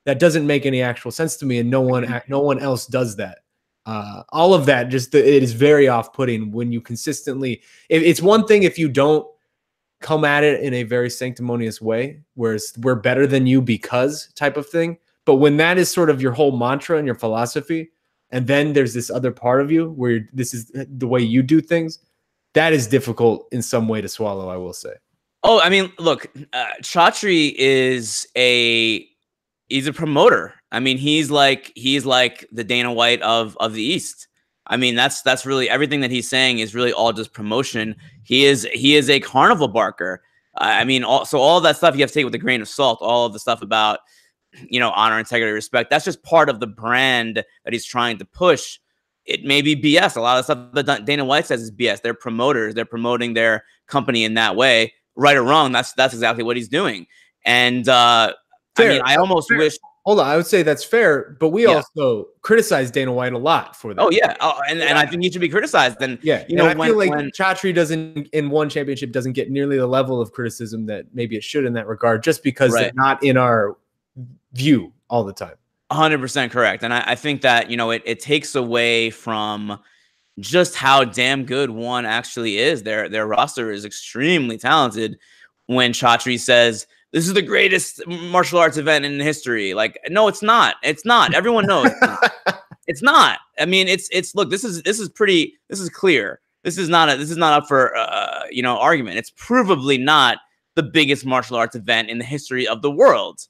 That doesn't make any actual sense to me, and no one else does that. All of that it is very off-putting when you consistently. It's one thing if you don't come at it in a very sanctimonious way, where we're better than you because type of thing. But when that is sort of your whole mantra and your philosophy, and then there's this other part of you where this is the way you do things, that is difficult in some way to swallow, I will say. Oh, I mean, look, Chatri he's a promoter. I mean, he's like the Dana White of the East. I mean, that's really everything that he's saying is really all just promotion. He is a carnival barker. I mean, so all of that stuff you have to take with a grain of salt. All of the stuff about, honor, integrity, respect. That's just part of the brand that he's trying to push. It may be BS. A lot of the stuff that Dana White says is BS. They're promoters. They're promoting their company in that way. Right or wrong, that's exactly what he's doing. And I mean, I almost wish. Hold on, I would say that's fair, but we also criticize Dana White a lot for that. Oh yeah, and I think he should be criticized. And I feel like Chatri doesn't in One Championship doesn't get nearly the level of criticism that maybe it should in that regard, just because they're not in our view all the time. 100% correct, and I think that it takes away from just how damn good One actually is. Their roster is extremely talented. When Chatri says, "This is the greatest martial arts event in history," like, no, it's not. It's not. Everyone knows it's not. It's not. I mean, it's look. This is clear. This is not up for argument. It's provably not the biggest martial arts event in the history of the world.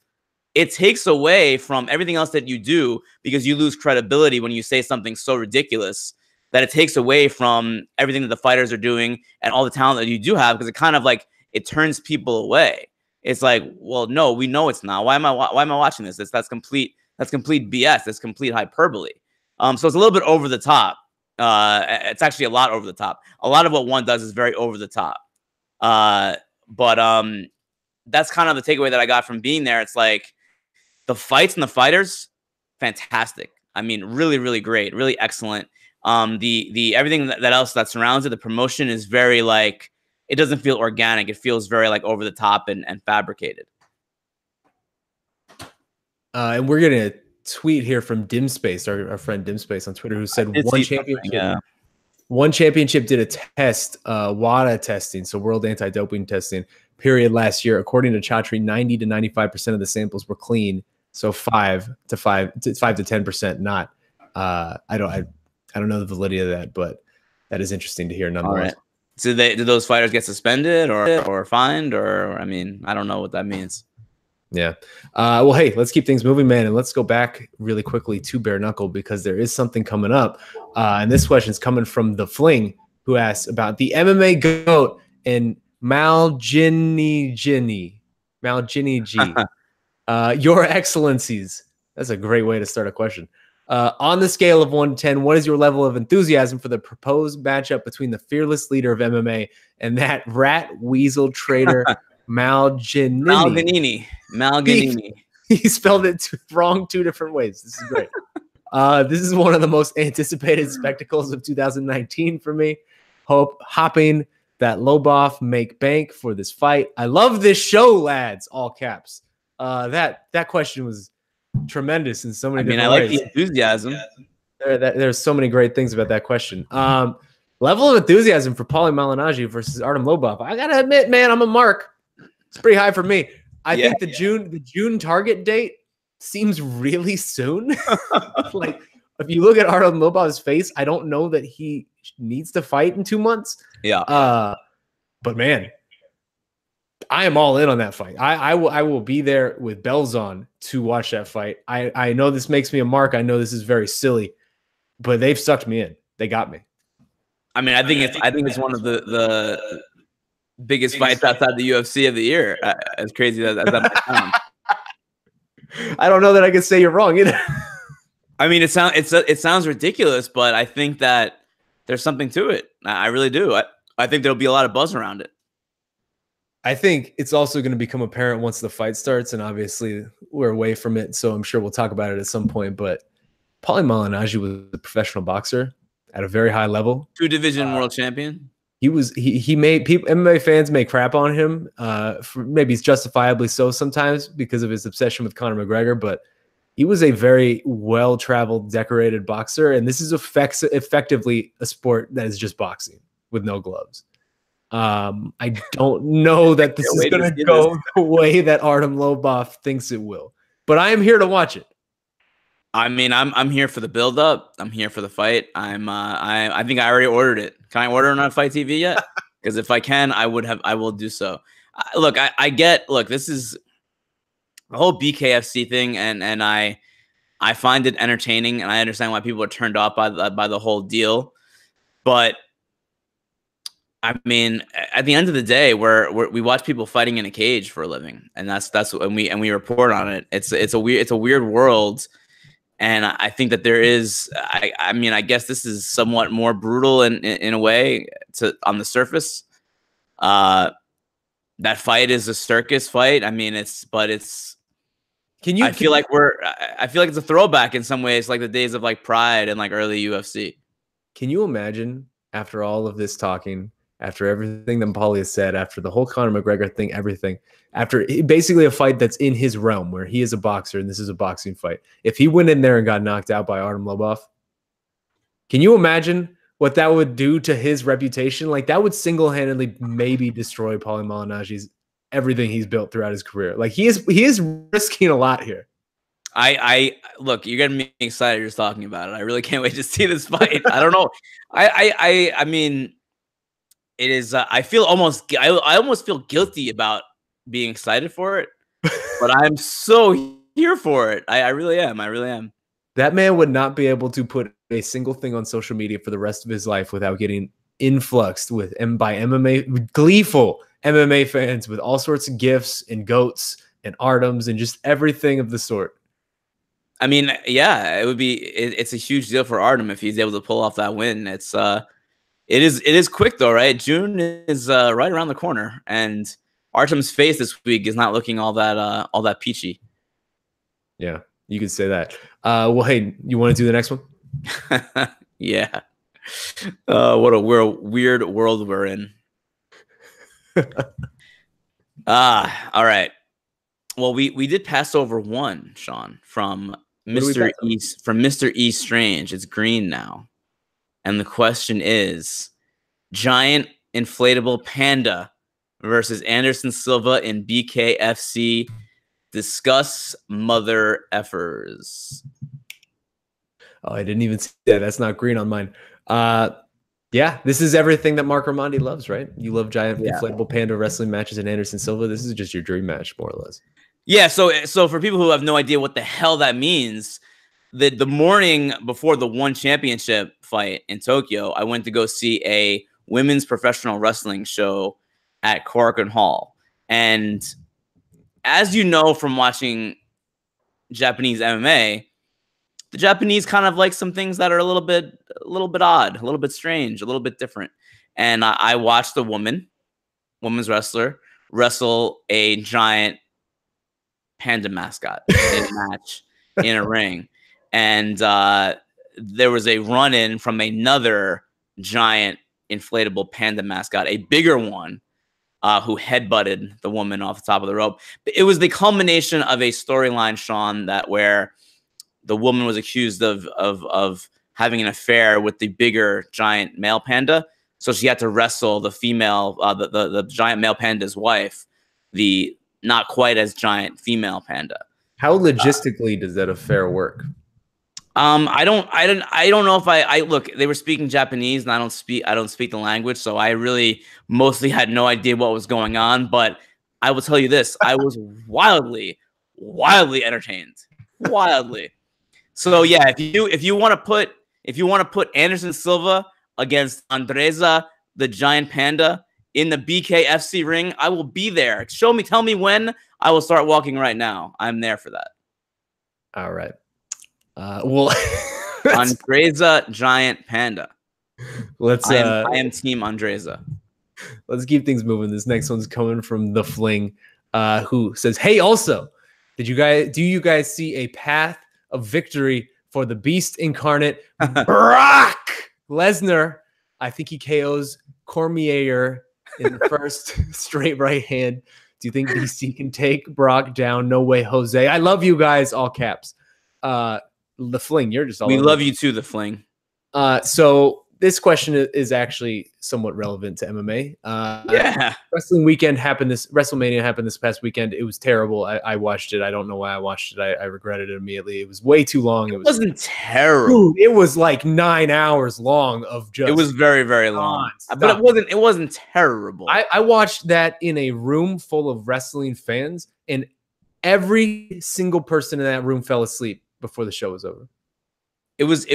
It takes away from everything else that you do, because you lose credibility when you say something so ridiculous that it takes away from everything that the fighters are doing and all the talent that you do have, because it kind of like it turns people away. It's like, well, no, we know it's not. Why am I watching this? That's complete BS. That's complete hyperbole. So it's a little bit over the top. It's actually a lot over the top. A lot of what One does is very over the top. But that's kind of the takeaway that I got from being there. It's like the fights and the fighters, fantastic. I mean, really, really great, really excellent. The everything that else that surrounds it, the promotion is very like, it doesn't feel organic. It feels very like over the top and fabricated. And we're getting a tweet here from Dimspace, our friend Dimspace on Twitter, who said One Championship did a test, WADA testing, so World Anti-Doping Testing period last year. According to Chatri, 90 to 95% of the samples were clean. So 5 to 10% not. I don't know the validity of that, but that is interesting to hear nonetheless. So do those fighters get suspended or fined, or I mean, I don't know what that means. Yeah. Well, hey, let's keep things moving, man, and let's go back really quickly to Bare-knuckle because there is something coming up. And this question is coming from the Fling, who asks about the MMA GOAT and Malignaggi. Your Excellencies. That's a great way to start a question. On the scale of 1 to 10, what is your level of enthusiasm for the proposed matchup between the fearless leader of MMA and that rat weasel traitor Malignaggi. He spelled it wrong 2 different ways. This is great. This is one of the most anticipated spectacles of 2019 for me. Hoping that Lobov make bank for this fight. I love this show, lads. All caps. That question was tremendous in so many different ways. I like the enthusiasm. There's so many great things about that question. Level of enthusiasm for Paulie Malignaggi versus Artem Lobov. I gotta admit, man, I'm a Marc. It's pretty high for me. I think the June target date seems really soon. Like, if you look at Artem Lobov's face, I don't know that he needs to fight in 2 months. Yeah. But man, I am all in on that fight. I will be there with bells on to watch that fight. I know this makes me a Marc. I know this is very silly, but they've sucked me in. They got me. I mean, I think it's one of the biggest fights outside the UFC of the year. As crazy as that might sound. I don't know that I can say you're wrong either. I mean, it sounds ridiculous, but I think that there's something to it. I really do. I think there'll be a lot of buzz around it. I think it's also going to become apparent once the fight starts, and obviously we're away from it, so I'm sure we'll talk about it at some point. But Paulie Malignaggi was a professional boxer at a very high level. 2-division world champion. He made people, MMA fans may crap on him. Maybe it's justifiably so sometimes because of his obsession with Conor McGregor, but he was a very well-traveled, decorated boxer, and this is effectively a sport that is just boxing with no gloves. I don't know that this is going to go the way that Artem Lobov thinks it will, but I am here to watch it. I mean, I'm here for the build up. I'm here for the fight. I think I already ordered it. Can I order it on Fight TV yet? Because if I can, I will do so. Look, this is the whole BKFC thing, and I find it entertaining, and I understand why people are turned off by the whole deal. But I mean, at the end of the day, we watch people fighting in a cage for a living, and we report on it. It's a weird world. And I think that there is, I mean, I guess this is somewhat more brutal in a way on the surface. That fight is a circus fight. I mean, I feel like it's a throwback in some ways, like the days of like Pride and like early UFC. Can you imagine after all of this talking, after everything that Paulie has said, after the whole Conor McGregor thing, everything, after basically a fight that's in his realm where he is a boxer and this is a boxing fight, if he went in there and got knocked out by Artem Lobov, can you imagine what that would do to his reputation? Like, that would single-handedly maybe destroy Paulie Malignaggi's everything he's built throughout his career. Like, he is risking a lot here. I look, you're getting me excited just talking about it. I really can't wait to see this fight. I don't know. I mean, it is. I almost feel guilty about being excited for it, but I'm so here for it. I really am. I really am. That man would not be able to put a single thing on social media for the rest of his life without getting influxed by MMA, gleeful MMA fans with all sorts of gifts and goats and Artems and just everything of the sort. I mean, yeah, it would be. It's a huge deal for Artem if he's able to pull off that win. It is quick though, right? June is right around the corner, and Artem's face this week is not looking all that peachy. Yeah, you could say that. Well, hey, you want to do the next one? Yeah. What a weird world we're in. All right. Well, we did pass over one, Shaun, from Mr. E Strange. It's green now. And the question is, giant inflatable panda versus Anderson Silva in BKFC. Discuss mother effers. Oh, I didn't even see that. That's not green on mine. Yeah, this is everything that Marc Raimondi loves, right? You love giant inflatable panda wrestling matches and Anderson Silva. This is just your dream match, more or less. Yeah, so for people who have no idea what the hell that means, the morning before the One Championship fight in Tokyo, I went to go see a women's professional wrestling show at Korakuen Hall. And as you know from watching Japanese MMA, the Japanese kind of like some things that are a little bit odd, a little bit strange, a little bit different. And I watched a women's wrestler, wrestle a giant panda mascot in a match in a ring. And there was a run-in from another giant inflatable panda mascot, a bigger one, who headbutted the woman off the top of the rope. It was the culmination of a storyline, Shaun, that where the woman was accused of having an affair with the bigger giant male panda. So she had to wrestle the female, the giant male panda's wife, the not quite as giant female panda. How logistically does that affair work? I don't know if I look, they were speaking Japanese and I don't speak the language. So I really mostly had no idea what was going on, but I will tell you this, I was wildly entertained. Wildly. So yeah, if you want to put Anderson Silva against Andreza, the giant panda, in the BKFC ring, I will be there. Tell me when. I will start walking right now. I'm there for that. All right. Well, Andreza, giant panda. I am team Andreza. Let's keep things moving. This next one's coming from The Fling, who says, "Hey, also, do you guys see a path of victory for the Beast incarnate, Brock Lesnar? I think he KOs Cormier in the first straight right hand. Do you think DC can take Brock down? No way, Jose. I love you guys, all caps. The Fling, you're just all we over. Love you too, The Fling. So this question is actually somewhat relevant to MMA. Yeah. WrestleMania happened this past weekend. It was terrible. I watched it. I don't know why I watched it. I regretted it immediately. It was way too long. It wasn't terrible. Dude, it was like 9 hours long of just. It was very, very long. But it wasn't terrible. I watched that in a room full of wrestling fans, and every single person in that room fell asleep before the show was over. It was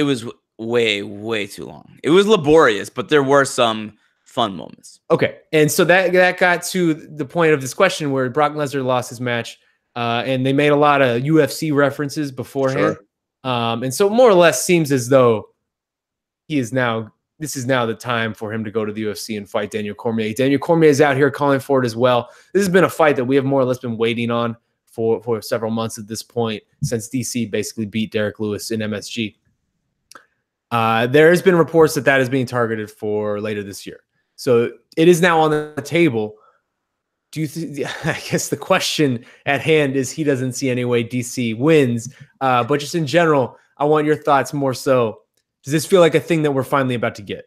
way too long. It was laborious, but there were some fun moments. Okay, and so that got to the point of this question where Brock Lesnar lost his match, and they made a lot of UFC references beforehand. Sure. And so more or less seems as though this is now the time for him to go to the UFC and fight Daniel Cormier. Daniel Cormier is out here calling for it as well. This has been a fight that we have more or less been waiting on for several months at this point, since DC basically beat Derek Lewis in MSG. There has been reports that is being targeted for later this year. So it is now on the table. I guess the question at hand is, he doesn't see any way DC wins. But just in general, I want your thoughts more so. Does this feel like a thing that we're finally about to get?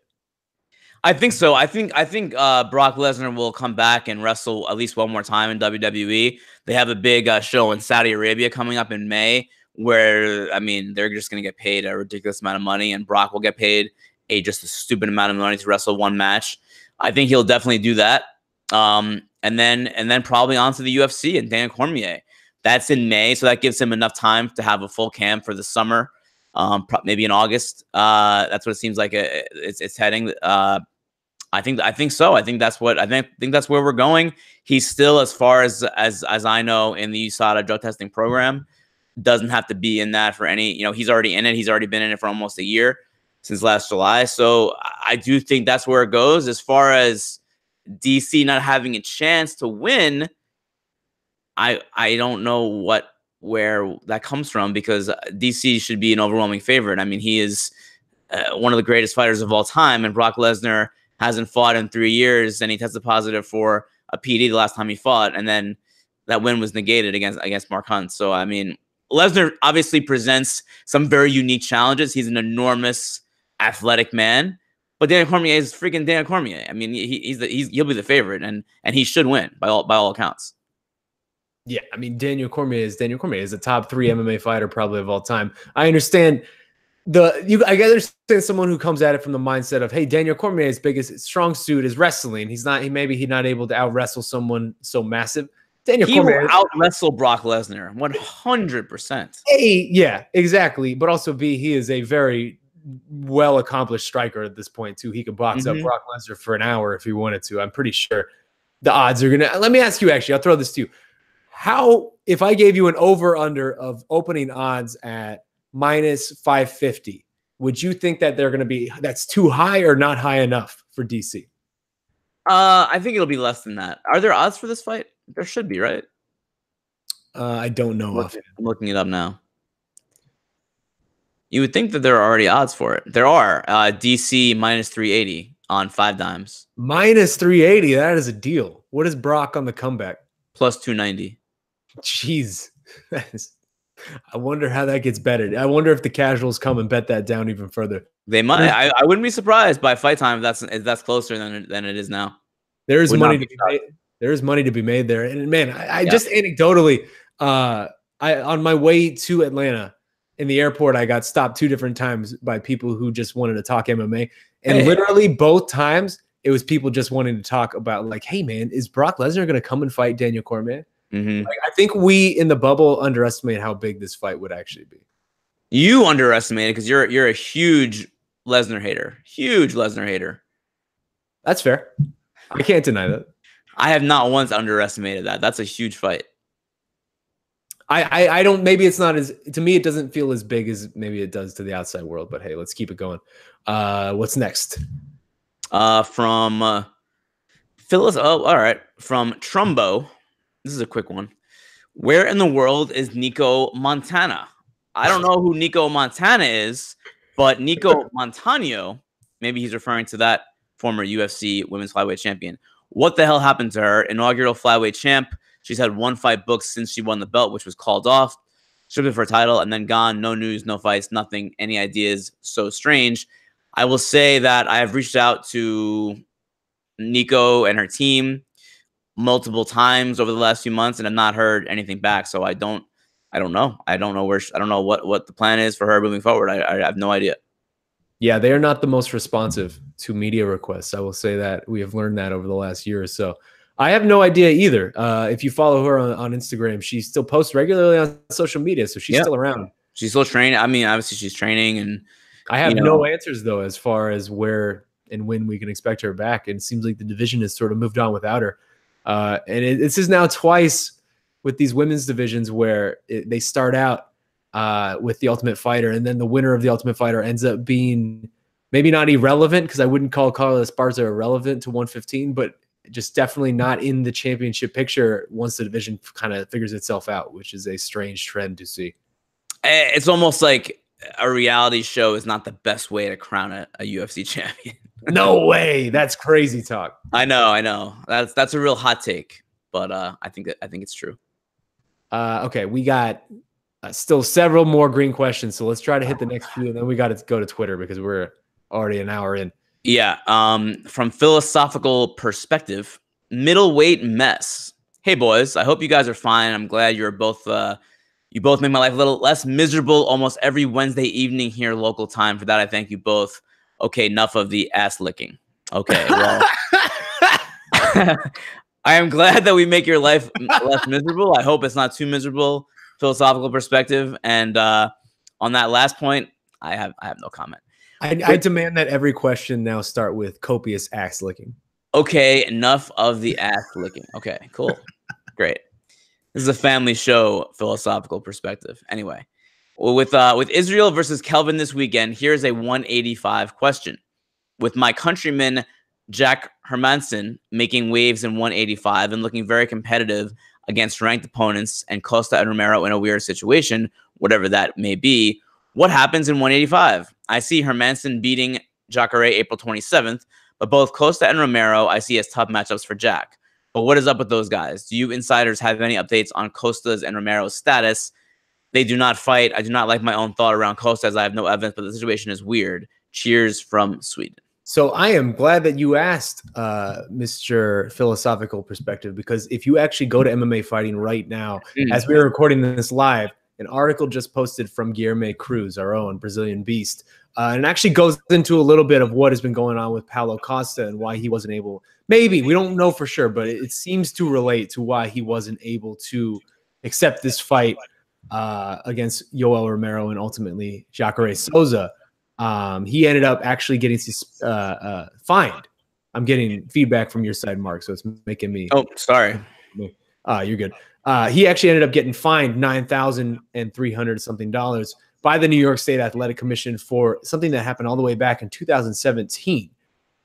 I think so. I think Brock Lesnar will come back and wrestle at least one more time in WWE. They have a big show in Saudi Arabia coming up in May, where, I mean, they're just going to get paid a ridiculous amount of money, and Brock will get paid just a stupid amount of money to wrestle one match. I think he'll definitely do that. And then probably on to the UFC and Dan Cormier. That's in May, so that gives him enough time to have a full camp for the summer, maybe in August. That's what it seems like it's heading. I think so. I think that's where we're going. He's still, as far as I know, in the USADA drug testing program. Doesn't have to be in that for any, he's already in it. He's already been in it for almost a year, since last July. So I do think that's where it goes. As far as DC not having a chance to win, I don't know where that comes from, because DC should be an overwhelming favorite. I mean, he is one of the greatest fighters of all time, and Brock Lesnar hasn't fought in 3 years, and he tested positive for a PD the last time he fought, and then that win was negated against Mark Hunt. So I mean, Lesnar obviously presents some very unique challenges. He's an enormous athletic man, but Daniel Cormier is freaking Daniel Cormier. I mean, he'll be the favorite, and he should win by all accounts. Yeah, I mean, Daniel Cormier is a top 3 MMA fighter probably of all time. I understand I understand someone who comes at it from the mindset of, hey, Daniel Cormier's biggest strong suit is wrestling. He's not able to out wrestle someone so massive. Daniel Cormier will out wrestle Brock Lesnar 100%. A, yeah, exactly. But also B, he is a very well accomplished striker at this point too. He could box up Brock Lesnar for an hour if he wanted to. I'm pretty sure the odds are gonna. Let me ask you. Actually, I'll throw this to you. How, if I gave you an over under of opening odds at -550, would you think that they're going to be, that's too high or not high enough for DC? I think it'll be less than that. Are there odds for this fight? There should be, right? I don't know. I'm looking it up now. You would think that there are already odds for it. There are. DC -380 on 5 dimes. -380. That is a deal. What is Brock on the comeback? +290. Jeez. I wonder how that gets betted. I wonder if the casuals come and bet that down even further. They might. I wouldn't be surprised by fight time if that's closer than it is now. There is money to be made. There is money to be made there. And man, I just anecdotally, on my way to Atlanta in the airport, I got stopped 2 different times by people who just wanted to talk MMA. And literally both times it was people just wanting to talk about like, hey man, is Brock Lesnar going to come and fight Daniel Cormier? Like, I think we in the bubble underestimate how big this fight would actually be. You underestimate it because you're a huge Lesnar hater. Huge Lesnar hater. That's fair. I can't deny that. I have not once underestimated that. That's a huge fight. I don't, maybe it's not as, to me, it doesn't feel as big as maybe it does to the outside world, but hey, let's keep it going. What's next? From Phyllis. Oh, all right. From Trumbo. This is a quick one. Where in the world is Nikko Montano? I don't know who Nikko Montano is, but Nikko Montano, maybe he's referring to that former UFC women's flyweight champion. What the hell happened to her? Inaugural flyweight champ. She's had 1 fight booked since she won the belt, which was called off. Stripped for her title and then gone. No news, no fights, nothing. Any ideas? So strange. I will say that I have reached out to Nikko and her team multiple times over the last few months and have not heard anything back. So I don't know. I don't know what the plan is for her moving forward. I have no idea. Yeah, they are not the most responsive to media requests. I will say that we have learned that over the last year or so. I have no idea either. If you follow her on Instagram, she still posts regularly on social media, so she's still around. She's still training. I mean, obviously she's training, and I have no answers though as far as where and when we can expect her back. And it seems like the division has sort of moved on without her. And this is now twice with these women's divisions where they start out with the Ultimate Fighter, and then the winner of the Ultimate Fighter ends up being maybe not irrelevant, because I wouldn't call Carla Esparza irrelevant to 115, but just definitely not in the championship picture once the division kind of figures itself out, which is a strange trend to see. It's almost like a reality show is not the best way to crown a UFC champion. No way. That's crazy talk. I know. That's a real hot take, but I think it's true. Okay, we got still several more green questions, so let's try to hit the next few, and then we got to go to Twitter because we're already an hour in. Yeah. From Philosophical Perspective, Middleweight Mess. Hey boys, I hope you guys are fine. I'm glad you're both. You both make my life a little less miserable almost every Wednesday evening here, local time. For that, I thank you both. Okay, enough of the ass licking. Okay, well, I am glad that we make your life less miserable. I hope it's not too miserable. Philosophical Perspective, and on that last point, I have no comment. I demand that every question now start with copious ass licking. Okay, enough of the ass licking. Okay, cool, great. This is a family show, Philosophical Perspective. Anyway, with Israel versus Kelvin this weekend, here's a 185 question. With my countryman Jack Hermanson making waves in 185 and looking very competitive against ranked opponents, and Costa and Romero in a weird situation, whatever that may be, what happens in 185? I see Hermanson beating Jacare April 27th, but both Costa and Romero I see as tough matchups for Jack. But what is up with those guys? Do you insiders have any updates on Costa's and Romero's status? They do not fight. I do not like my own thought around Costa, as I have no evidence, but the situation is weird. Cheers from Sweden. So I am glad that you asked, Mr. Philosophical Perspective, because if you actually go to MMA Fighting right now, as we are recording this live, an article just posted from Guilherme Cruz, our own Brazilian beast. And it actually goes into a little bit of what has been going on with Paulo Costa and why he wasn't able, maybe, we don't know for sure, but it seems to relate to why he wasn't able to accept this fight against Yoel Romero and ultimately Jacare Souza. He ended up actually getting fined. I'm getting feedback from your side, Mark, so it's making me. Oh, sorry. You're good. He actually ended up getting fined $9,300 something by the New York State Athletic Commission for something that happened all the way back in 2017.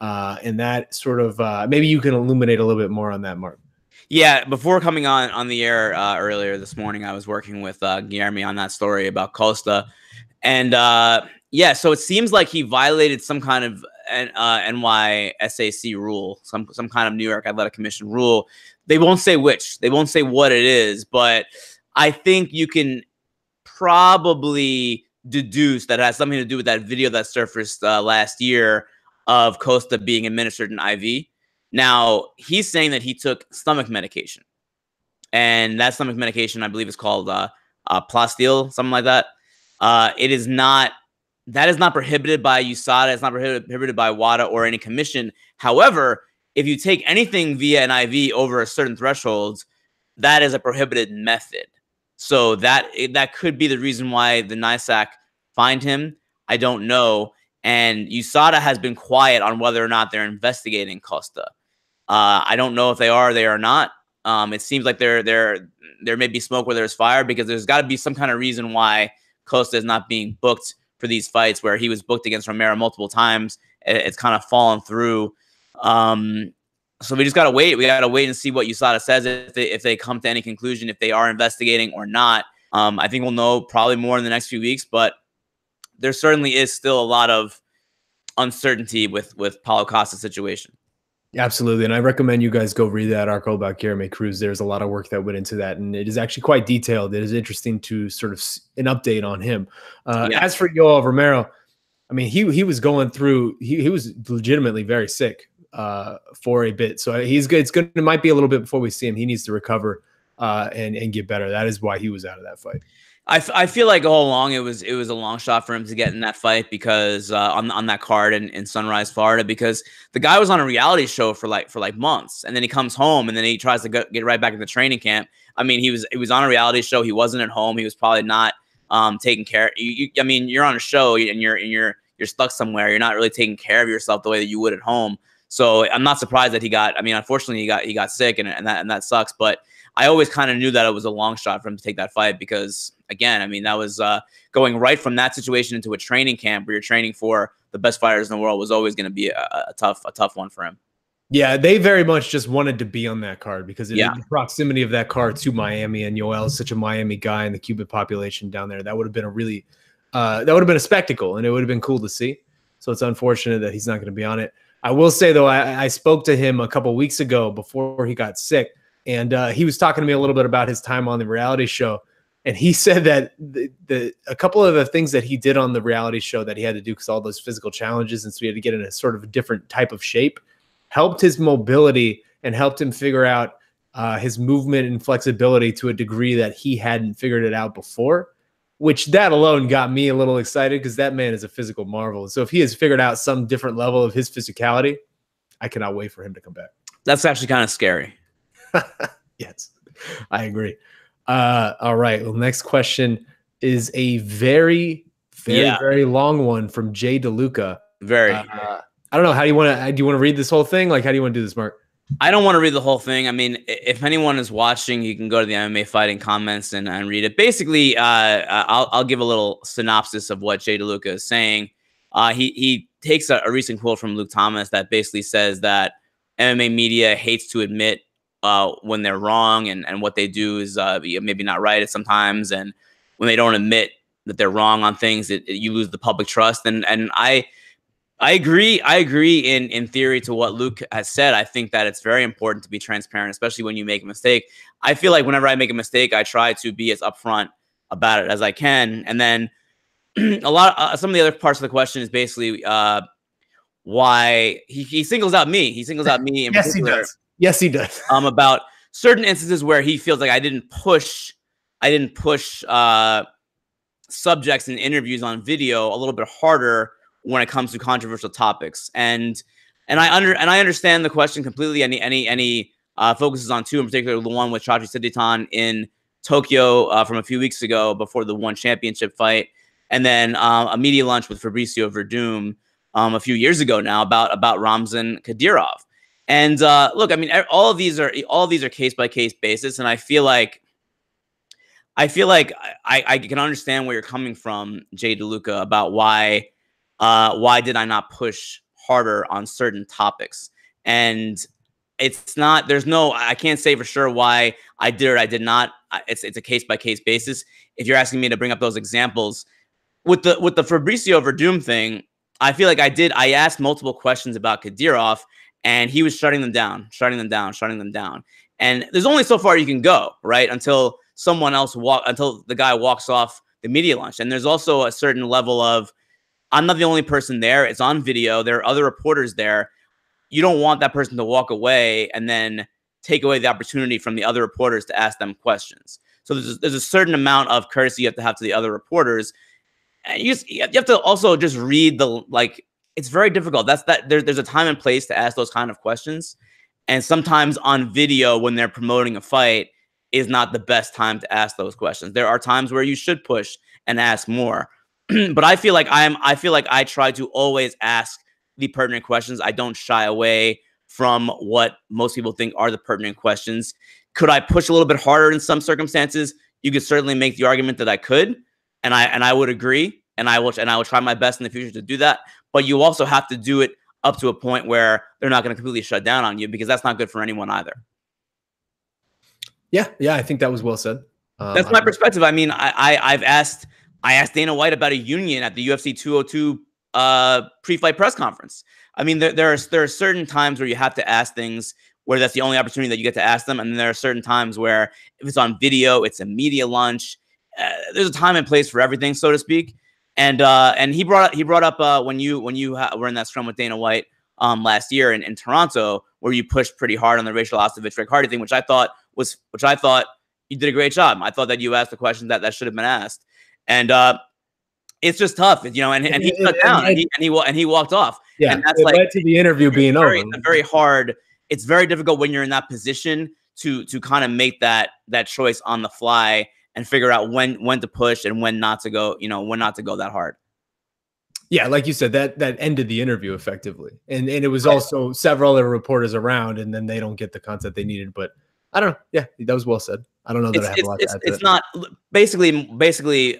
And that sort of maybe you can illuminate a little bit more on that, Mark. Yeah, before coming on the air earlier this morning, I was working with Guilherme on that story about Costa. And yeah, so it seems like he violated some kind of NYSAC rule, some kind of New York Athletic Commission rule. They won't say which. They won't say what it is, but I think you can probably deduce that it has something to do with that video that surfaced last year of Costa being administered an IV. Now, he's saying that he took stomach medication. And that stomach medication, I believe, is called Plasteel, something like that. That is not prohibited by USADA. It's not prohibited by WADA or any commission. However, if you take anything via an IV over a certain threshold, that is a prohibited method. So that could be the reason why the NYSAC fined him. I don't know. And USADA has been quiet on whether or not they're investigating Costa. I don't know if they are not. It seems like there may be smoke where there's fire, because there's got to be some kind of reason why Costa is not being booked for these fights, where he was booked against Romero multiple times. It's kind of fallen through. So we just got to wait. We got to wait and see what USADA says, if they come to any conclusion, if they are investigating or not. I think we'll know probably more in the next few weeks, but there certainly is still a lot of uncertainty with Paulo Costa's situation. Absolutely. And I recommend you guys go read that article about Guilherme Cruz. There's a lot of work that went into that, and it is actually quite detailed. It is interesting to sort of an update on him. As for Yoel Romero, I mean, he was going through, he was legitimately very sick for a bit. So he's good. It might be a little bit before we see him. He needs to recover and get better. That is why he was out of that fight. I feel like all along it was a long shot for him to get in that fight, because on that card in Sunrise, Florida, because the guy was on a reality show for like months, and then he comes home and then he tries to get right back in the training camp. I mean, he was on a reality show. He wasn't at home. He was probably not taking care. I mean, you're on a show and you're stuck somewhere. You're not really taking care of yourself the way that you would at home. So I'm not surprised that he got. I mean, unfortunately, he got sick, and that sucks. But I always kind of knew that it was a long shot for him to take that fight, because, again, I mean, that was going right from that situation into a training camp where you're training for the best fighters in the world was always going to be a tough one for him. Yeah, they very much just wanted to be on that card, because the proximity of that card to Miami, and Yoel is such a Miami guy, and the Cuban population down there, that would have been a really that would have been a spectacle, and it would have been cool to see. So it's unfortunate that he's not going to be on it. I will say, though, I spoke to him a couple weeks ago before he got sick, and he was talking to me a little bit about his time on the reality show. And he said that a couple of the things that he did on the reality show that he had to do, because all those physical challenges, and so he had to get in a sort of a different type of shape, helped his mobility and helped him figure out his movement and flexibility to a degree that he hadn't figured it out before, which that alone got me a little excited, because that man is a physical marvel. So if he has figured out some different level of his physicality, I cannot wait for him to come back. That's actually kind of scary. Yes, I agree. All right. Well, next question is a very long one from Jay DeLuca. I don't know. How do you want to read this whole thing? Like, how do you want to do this, Mark? I don't want to read the whole thing. I mean, if anyone is watching, you can go to the MMA Fighting comments and read it. Basically, I'll give a little synopsis of what Jay DeLuca is saying. He takes a recent quote from Luke Thomas that basically says that MMA media hates to admit when they're wrong, and what they do is maybe not right at sometimes. And when they don't admit that they're wrong on things, you lose the public trust. And I agree. I agree in theory to what Luke has said. I think that it's very important to be transparent, especially when you make a mistake. I feel like whenever I make a mistake, I try to be as upfront about it as I can. And then some of the other parts of the question is basically why he singles out me. He singles out me in yes, particular. He does. Yes, he does. About certain instances where he feels like I didn't push push subjects and interviews on video a little bit harder when it comes to controversial topics. And I understand the question completely. Any focuses on two, in particular the one with Chachi Siditan in Tokyo from a few weeks ago before the one championship fight, and then a media lunch with Fabricio Verdum a few years ago now about Ramzan Kadyrov. And look, I mean, all of these are case by case basis, and I feel like I can understand where you're coming from, Jay DeLuca, about why did I not push harder on certain topics. And it's not, I can't say for sure why I did or I did not. It's a case by case basis. If you're asking me to bring up those examples with the Fabricio Verdum thing, I feel like I asked multiple questions about Kadyrov, and he was shutting them down. And there's only so far you can go, right? Until the guy walks off the media lunch. And there's also a certain level of, I'm not the only person there. It's on video. There are other reporters there. You don't want that person to walk away and then take away the opportunity from the other reporters to ask them questions. So there's a certain amount of courtesy you have to the other reporters. And you have to also just read it's very difficult. There's a time and place to ask those kind of questions. And sometimes on video, when they're promoting a fight, is not the best time to ask those questions. There are times where you should push and ask more. But I feel like I try to always ask the pertinent questions. I don't shy away from what most people think are the pertinent questions. Could I push a little bit harder in some circumstances? You could certainly make the argument that I could, and I would agree, and I will try my best in the future to do that. But you also have to do it up to a point where they're not going to completely shut down on you, because that's not good for anyone either. Yeah, I think that was well said. That's my perspective. I mean, I asked Dana White about a union at the UFC 202 pre-fight press conference. I mean, there are certain times where you have to ask things where that's the only opportunity that you get to ask them, and then there are certain times where if it's on video, it's a media lunch. There's a time and place for everything, so to speak. And he brought up when you were in that scrum with Dana White last year in Toronto, where you pushed pretty hard on the Rachel Ostovich Rick Hardy thing, which I thought you did a great job. I thought that you asked the question that should have been asked. And it's just tough, and he shut down and he walked off. Yeah, and that's led to the interview being over. It's very hard. It's very difficult when you're in that position to kind of make that choice on the fly and figure out when to push and when not to go. When not to go that hard. Yeah, like you said, that ended the interview effectively, and it was also several other reporters around, and then they don't get the content they needed. But I don't know. Yeah, that was well said. I don't know that I have a lot to add to it's not basically.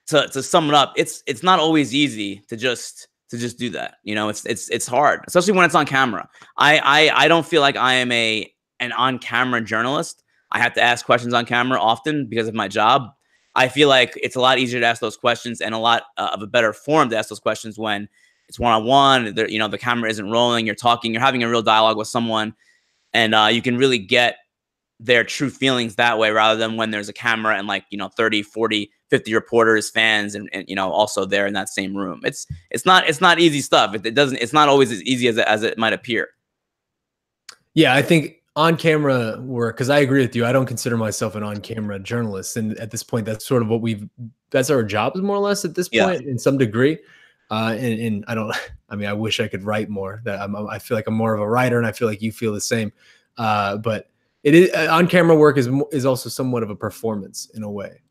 To sum it up, it's not always easy to just do that. It's hard, especially when it's on camera. I don't feel like I am an on-camera journalist. I have to ask questions on camera often because of my job. I feel like it's a lot easier to ask those questions and a lot of a better forum to ask those questions when it's one-on-one. The camera isn't rolling. You're talking. You're having a real dialogue with someone, and you can really get their true feelings that way rather than when there's a camera and 30, 40, 50 reporters, fans, and also there in that same room. It's not easy stuff. It's not always as easy as it might appear. Yeah, I think on-camera work, because I agree with you. I don't consider myself an on-camera journalist, and at this point, that's sort of that's our jobs more or less at this point, in some degree. And I don't. I mean, I wish I could write more. I feel like I'm more of a writer, and I feel like you feel the same. But it is on-camera work is also somewhat of a performance in a way.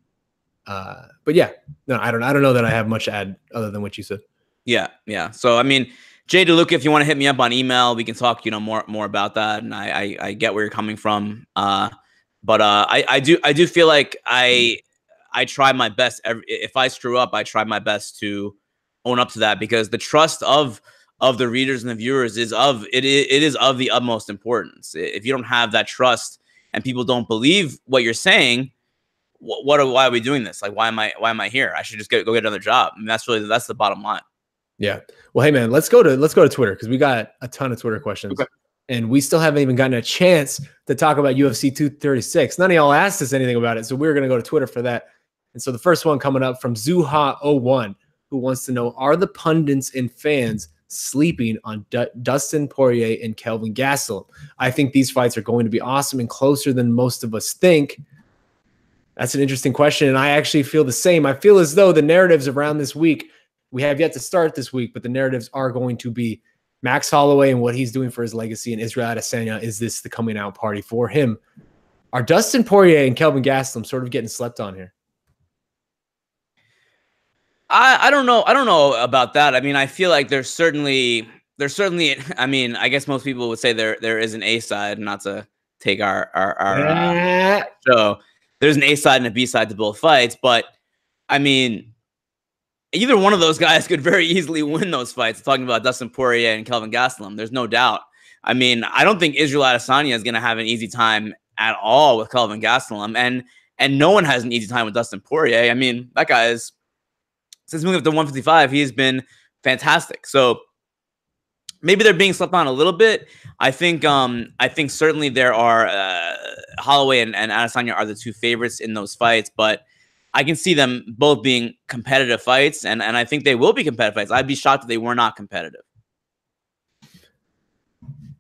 But yeah, no, I don't know that I have much to add other than what you said. Yeah. So I mean, Jay DeLuca, if you want to hit me up on email, we can talk, more about that. And I get where you're coming from. But I do feel like I try my best. If I screw up, I try my best to own up to that, because the trust of the readers and the viewers is of the utmost importance. If you don't have that trust and people don't believe what you're saying, why are we doing this? Why am I here? I should just go get another job. I mean, that's the bottom line. Yeah. Well, hey man, let's go to Twitter, because we got a ton of Twitter questions. Okay. And we still haven't even gotten a chance to talk about UFC 236. None of y'all asked us anything about it, so we're going to go to Twitter for that. And so the first one coming up from Zuha01, who wants to know, are the pundits and fans sleeping on Dustin Poirier and Kelvin Gastelum? I think these fights are going to be awesome and closer than most of us think. That's an interesting question, and I actually feel the same. I feel as though the narratives around this week, we have yet to start this week, but the narratives are going to be Max Holloway and what he's doing for his legacy, and Israel Adesanya. Is this the coming out party for him? Are Dustin Poirier and Kelvin Gastelum sort of getting slept on here? I don't know. I don't know about that. I mean, I feel like there's certainly. I mean, I guess most people would say there is an A side, not to take our show. There's an A side and a B side to both fights, but I mean, either one of those guys could very easily win those fights. Talking about Dustin Poirier and Kelvin Gastelum, there's no doubt. I mean, I don't think Israel Adesanya is going to have an easy time at all with Kelvin Gastelum, and no one has an easy time with Dustin Poirier. I mean, that guy is, since moving up to 155, he has been fantastic. So maybe they're being slept on a little bit. I think certainly there are Holloway and Adesanya are the two favorites in those fights, but I can see them both being competitive fights, and I think they will be competitive fights. I'd be shocked if they were not competitive.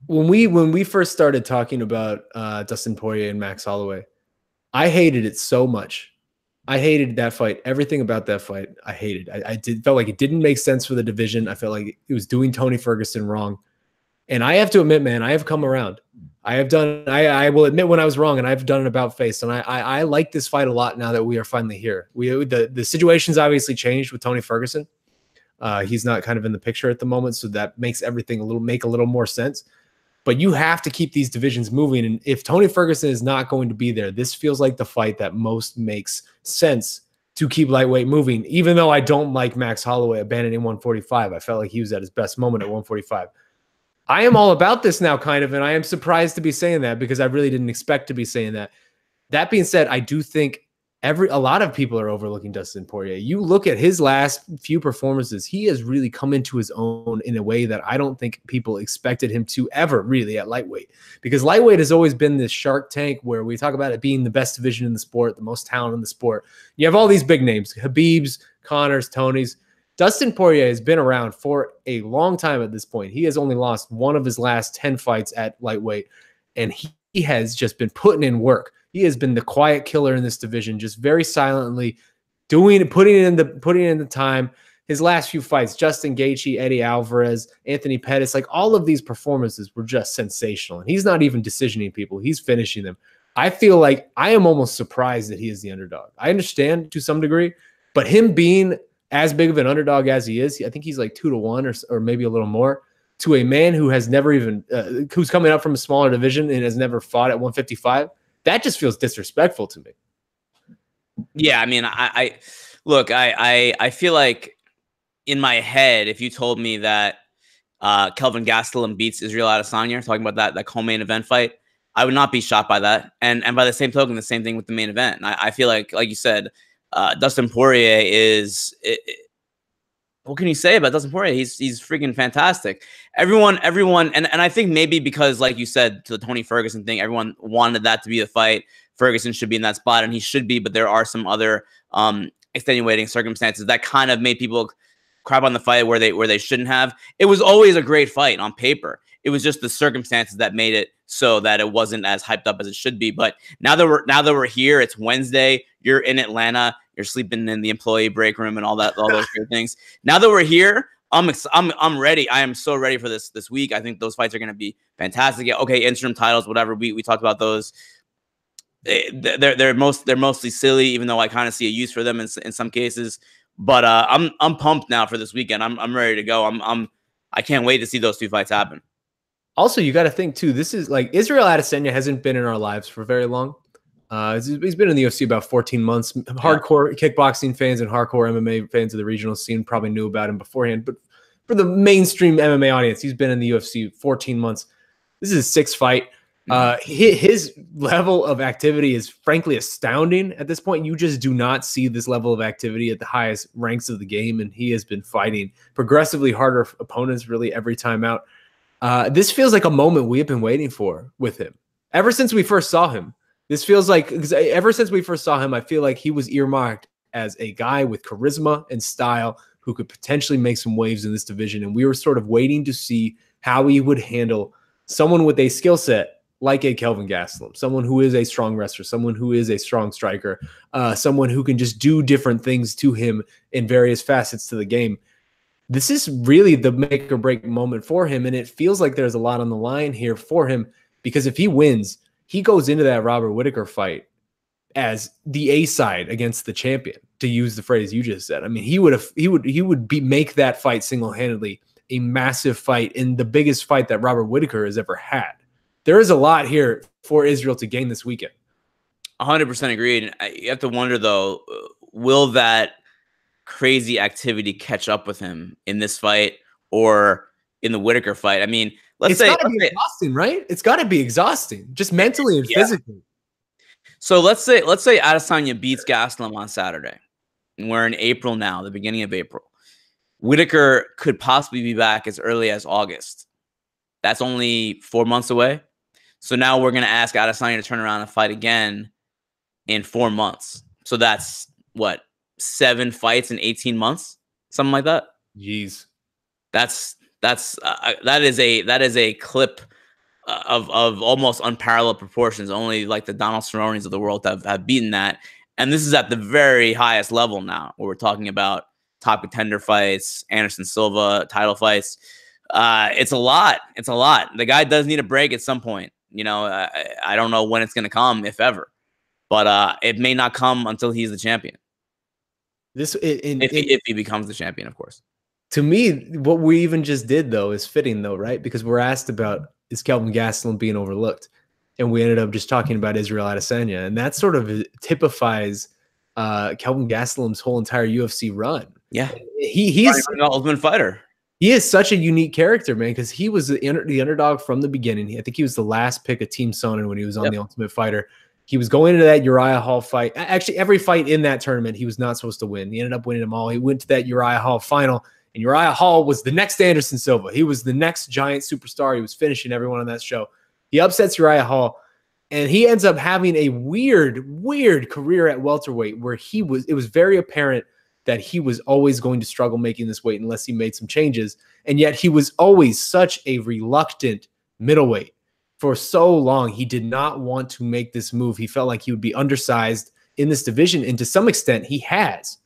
When we first started talking about Dustin Poirier and Max Holloway, I hated it so much. I hated that fight. Everything about that fight, I hated. Felt like it didn't make sense for the division. I felt like it was doing Tony Ferguson wrong. And I have to admit, man, I have come around. I will admit when I was wrong, and I've done an about face. And I like this fight a lot now that we are finally here. The situation's obviously changed with Tony Ferguson. He's not kind of in the picture at the moment, so that makes everything make a little more sense. But you have to keep these divisions moving. And if Tony Ferguson is not going to be there, this feels like the fight that most makes sense to keep lightweight moving, even though I don't like Max Holloway abandoning 145. I felt like he was at his best moment at 145. I am all about this now, kind of, and I am surprised to be saying that because I really didn't expect to be saying that. That being said, I do think a lot of people are overlooking Dustin Poirier. You look at his last few performances, he has really come into his own in a way that I don't think people expected him to ever really at lightweight, because lightweight has always been this Shark Tank where we talk about it being the best division in the sport, the most talent in the sport. You have all these big names, Khabibs, Connors, Tonys. Dustin Poirier has been around for a long time at this point. He has only lost one of his last 10 fights at lightweight, and he has just been putting in work. He has been the quiet killer in this division, just very silently putting in the time. His last few fights, Justin Gaethje, Eddie Alvarez, Anthony Pettis, like all of these performances were just sensational. And he's not even decisioning people. He's finishing them. I feel like I am almost surprised that he is the underdog. I understand to some degree, but him being as big of an underdog as he is, I think he's like 2-1 or maybe a little more, to a man who has never even, who's coming up from a smaller division and has never fought at 155. That just feels disrespectful to me. Yeah, I mean, I feel like in my head, if you told me that Kelvin Gastelum beats Israel Adesanya, talking about that co-main event fight, I would not be shocked by that. And by the same token, the same thing with the main event. And I feel like you said, Dustin Poirier is. What can you say about Dustin Poirier? He's freaking fantastic. Everyone, and I think maybe because, like you said, to the Tony Ferguson thing, everyone wanted that to be the fight. Ferguson should be in that spot, and he should be, but there are some other extenuating circumstances that kind of made people crap on the fight where they shouldn't have. It was always a great fight on paper. It was just the circumstances that made it so that it wasn't as hyped up as it should be. But now that we're here, it's Wednesday. You're in Atlanta. You're sleeping in the employee break room and all those great things. Now that we're here, I'm ready. I am so ready for this week. I think those fights are going to be fantastic. Okay, interim titles, whatever. We talked about those. They're mostly silly, even though I kind of see a use for them in some cases. But I'm pumped now for this weekend. I'm ready to go. I can't wait to see those two fights happen. Also, you got to think too. This is like Israel Adesanya hasn't been in our lives for very long. He's been in the UFC about 14 months. Hardcore kickboxing fans and hardcore MMA fans of the regional scene probably knew about him beforehand. But for the mainstream MMA audience, he's been in the UFC 14 months. This is his sixth fight. His level of activity is frankly astounding at this point. You just do not see this level of activity at the highest ranks of the game, and he has been fighting progressively harder opponents really every time out. This feels like a moment we have been waiting for with him ever since we first saw him. This feels like, because ever since we first saw him, I feel like he was earmarked as a guy with charisma and style who could potentially make some waves in this division. And we were sort of waiting to see how he would handle someone with a skill set like a Kelvin Gastelum, someone who is a strong wrestler, someone who is a strong striker, someone who can just do different things to him in various facets to the game. This is really the make or break moment for him. And it feels like there's a lot on the line here for him, because if he wins, he goes into that Robert Whittaker fight as the A side against the champion, to use the phrase you just said. I mean, he would make that fight single-handedly a massive fight, in the biggest fight that Robert Whittaker has ever had. There is a lot here for Israel to gain this weekend. 100% agreed. You have to wonder, though, will that crazy activity catch up with him in this fight or in the Whittaker fight? I mean, it's got to be exhausting, right? It's got to be exhausting, just mentally and physically. So let's say Adesanya beats Gastelum on Saturday. And we're in April now, the beginning of April. Whittaker could possibly be back as early as August. That's only 4 months away. So now we're going to ask Adesanya to turn around and fight again in 4 months. So that's what, 7 fights in 18 months, something like that. Jeez, that is a clip of almost unparalleled proportions. Only like the Donald Cerrones of the world have beaten that. And this is at the very highest level now, where we're talking about top contender fights, Anderson Silva title fights. It's a lot. It's a lot. The guy does need a break at some point. You know, I don't know when it's going to come, if ever, but it may not come until he's the champion. If he becomes the champion, of course. To me, what we even just did, though, is fitting, though, right? Because we're asked about, is Kelvin Gastelum being overlooked? And we ended up just talking about Israel Adesanya. And that sort of typifies Kelvin Gastelum's whole entire UFC run. Yeah. He's an ultimate fighter. He is such a unique character, man, because he was the underdog from the beginning. I think he was the last pick of Team Sonnen when he was on The Ultimate Fighter. He was going into that Uriah Hall fight. Actually, every fight in that tournament, he was not supposed to win. He ended up winning them all. He went to that Uriah Hall final, and Uriah Hall was the next Anderson Silva. He was the next giant superstar. He was finishing everyone on that show. He upsets Uriah Hall, and he ends up having a weird career at welterweight, where it was very apparent that he was always going to struggle making this weight unless he made some changes. And yet he was always such a reluctant middleweight. For so long, he did not want to make this move. He felt like he would be undersized in this division. And to some extent, he has.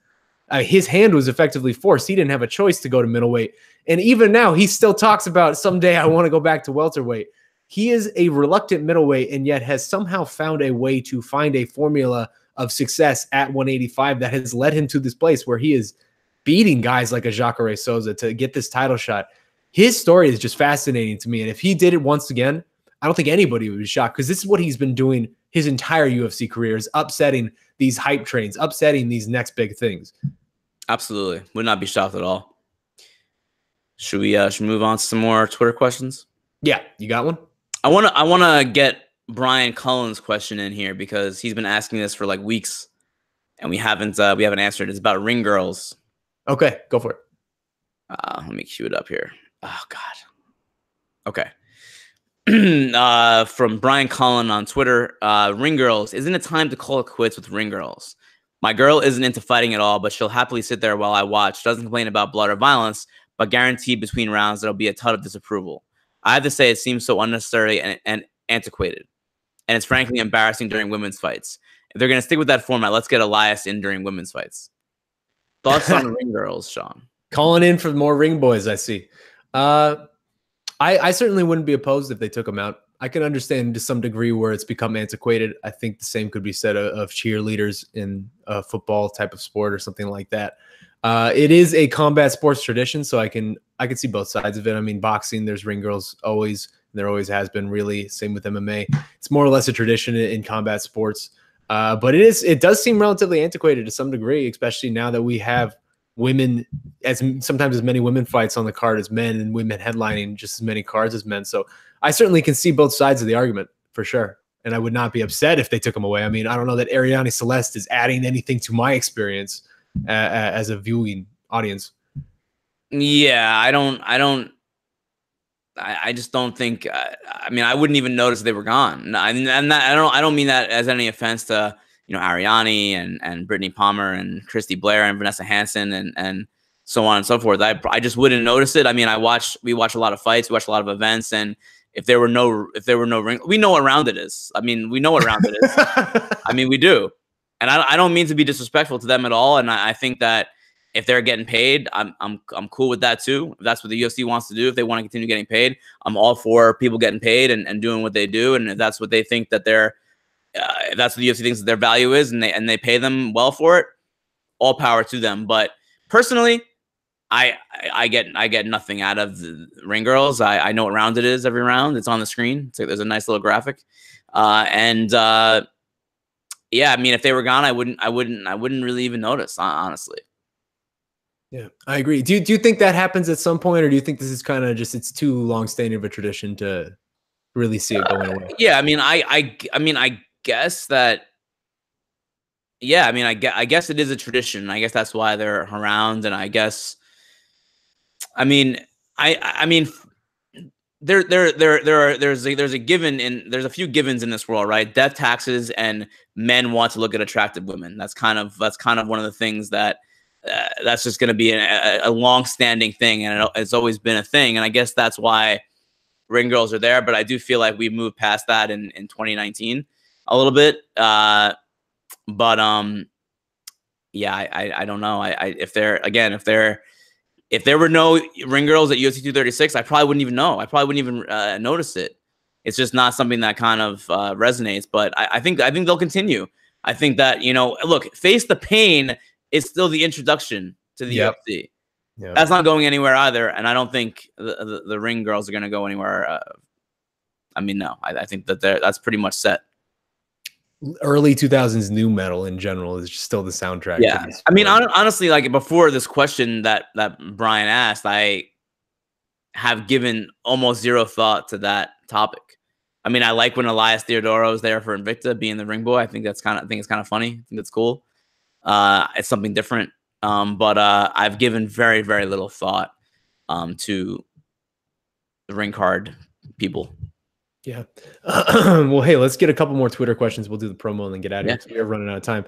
His hand was effectively forced. He didn't have a choice to go to middleweight. And even now, he still talks about, someday I want to go back to welterweight. He is a reluctant middleweight, and yet has somehow found a way to find a formula of success at 185 that has led him to this place where he is beating guys like a Jacare Souza to get this title shot. His story is just fascinating to me. And if he did it once again, I don't think anybody would be shocked, because this is what he's been doing his entire UFC career, is upsetting these hype trains, upsetting these next big things. Absolutely. Would not be shocked at all. Should we move on to some more Twitter questions? Yeah. You got one? I want to get Brian Cullen's question in here, because he's been asking this for like weeks and we haven't answered. It's about ring girls. Okay, go for it. Let me cue it up here. Oh God. Okay. From Brian Cullen on Twitter, ring girls, isn't it time to call it quits with ring girls? My girl isn't into fighting at all, but she'll happily sit there while I watch. Doesn't complain about blood or violence, but guaranteed between rounds there'll be a ton of disapproval. I have to say, it seems so unnecessary and antiquated. And it's frankly embarrassing during women's fights. If they're going to stick with that format, let's get Elias in during women's fights. Thoughts on ring girls, Shaun? Calling in for more ring boys, I see. I certainly wouldn't be opposed if they took them out. I can understand to some degree where it's become antiquated. I think the same could be said of cheerleaders in a football type of sport or something like that. It is a combat sports tradition, so I can see both sides of it. I mean, boxing, there's ring girls always. There always has been, really. Same with MMA. It's more or less a tradition in combat sports. But it does seem relatively antiquated to some degree, especially now that we have women, sometimes as many women fights on the card as men, and women headlining just as many cards as men. So I certainly can see both sides of the argument for sure. And I would not be upset if they took them away. I mean, I don't know that Ariane Celeste is adding anything to my experience as a viewing audience. Yeah, I just don't think. I mean, I wouldn't even notice they were gone. I don't mean that as any offense to Ariane and Brittany Palmer and Christy Blair and Vanessa Hansen and so on and so forth. I just wouldn't notice it. I mean, we watch a lot of fights, we watch a lot of events, and if there were no ring, we know what round it is. I mean, we know what round it is. I mean, we do. And I don't mean to be disrespectful to them at all. And I think that if they're getting paid, I'm cool with that too. If that's what the UFC wants to do, if they want to continue getting paid, I'm all for people getting paid and doing what they do. And if that's what they think that if that's what the UFC thinks that their value is, and they pay them well for it, all power to them. But personally, I get nothing out of the ring girls. I know what round it is every round. It's on the screen. There's a nice little graphic. Yeah, I mean, if they were gone, I wouldn't really even notice, honestly. Yeah, I agree. Do you think that happens at some point, or do you think this is kind of just, it's too long-standing of a tradition to really see it going away? Yeah, I mean, I guess that. Yeah, I mean, I guess it is a tradition. I guess that's why they're around, and I guess. I mean, there's a given in there's a few givens in this world, right? Death taxes and men want to look at attractive women. That's kind of one of the things that that's just going to be a long-standing thing, and it's always been a thing. And I guess that's why ring girls are there. But I do feel like we moved past that in 2019 a little bit. Yeah, I don't know. If there were no ring girls at UFC 236, I probably wouldn't even know. I probably wouldn't even notice it. It's just not something that kind of resonates. But I think they'll continue. I think that, look, Face the Pain is still the introduction to the UFC. Yep. That's not going anywhere either, and I don't think the ring girls are going to go anywhere. I mean, no, I think that that's pretty much set. Early 2000s new metal in general is still the soundtrack. Yeah, I mean, honestly, like before this question that Brian asked, I have given almost zero thought to that topic. I mean, I like when Elias Theodoro is there for Invicta, being the ring boy. I think it's kind of funny. I think it's cool. It's something different. But I've given very, very little thought to the ring card people. Yeah. Well, hey, let's get a couple more Twitter questions. We'll do the promo and then get out of here. We are running out of time.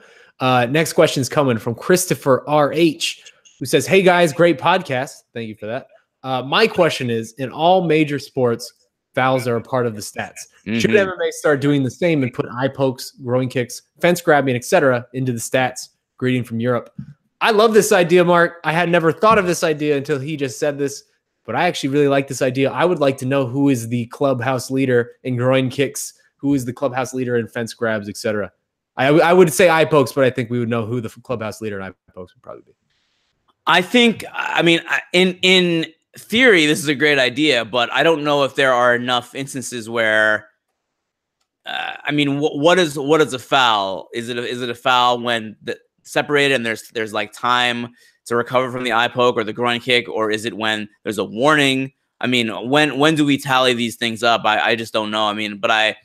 Next question is coming from Christopher RH, who says, "Hey guys, great podcast." Thank you for that. My question is, in all major sports, fouls are a part of the stats. Should MMA start doing the same and put eye pokes, groin kicks, fence grabbing, etc. into the stats? Greeting from Europe. I love this idea, Mark. I had never thought of this idea until he just said this, but I actually really like this idea. I would like to know who is the clubhouse leader in groin kicks, who is the clubhouse leader in fence grabs, etc. I would say eye pokes, but I think we would know who the clubhouse leader in eye pokes would probably be. I mean, in theory, this is a great idea, but I don't know if there are enough instances where, I mean, what is a foul? Is it a foul when separated and there's like time to recover from the eye poke or the groin kick, or is it when there's a warning? I mean, when do we tally these things up? I just don't know. I mean, but I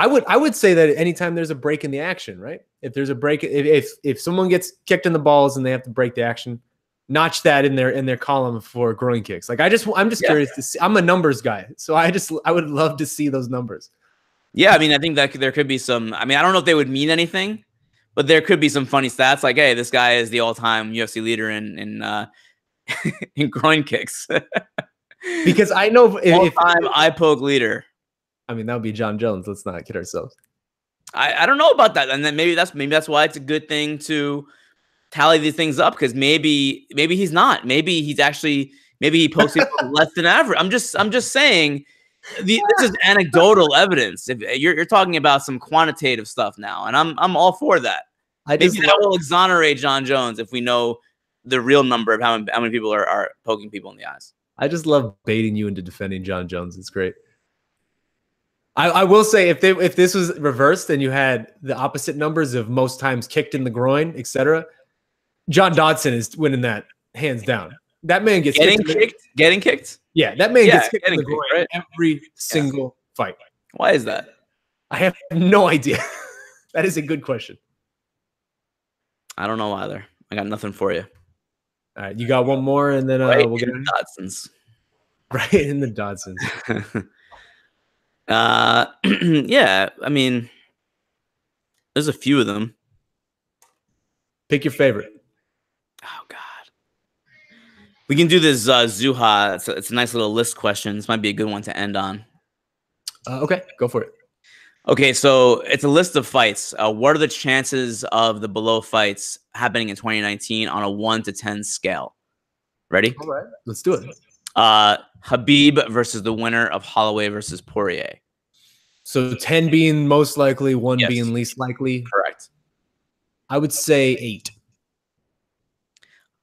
would say that anytime there's a break in the action, right? If there's a break, if someone gets kicked in the balls and they have to break the action, notch that in their column for groin kicks. Like I'm just curious to see. I'm a numbers guy, so I would love to see those numbers. Yeah, I mean, I think that there could be some. I mean, I don't know if they would mean anything, but there could be some funny stats like, hey, this guy is the all-time UFC leader in groin kicks. Because I know all-time eye poke leader. I mean, that would be Jon Jones. Let's not kid ourselves. I don't know about that, and then maybe that's why it's a good thing to tally these things up, because maybe he's not. Maybe he pokes people less than average. I'm just saying. This is anecdotal evidence. If you're talking about some quantitative stuff now, and I'm all for that. Maybe that will exonerate Jon Jones if we know the real number of how many people are poking people in the eyes. I just love baiting you into defending Jon Jones. It's great. I will say, if this was reversed and you had the opposite numbers of most times kicked in the groin, etc., John Dodson is winning that hands down. That man gets getting kicked. Yeah, that man gets kicked in the groin every single fight. Why is that? I have no idea. That is a good question. I don't know either. I got nothing for you. All right, you got one more, and then we'll get in Dodsons. Right in the Dodsons. Yeah, I mean, there's a few of them. Pick your favorite. Oh God. We can do this Zuha. It's a nice little list question. This might be a good one to end on. Okay, go for it. Okay, so it's a list of fights. What are the chances of the below fights happening in 2019 on a 1 to 10 scale? Ready? All right, let's do it. Habib versus the winner of Holloway versus Poirier. So 10 being most likely, 1 Yes. being least likely. Correct. I would say 8.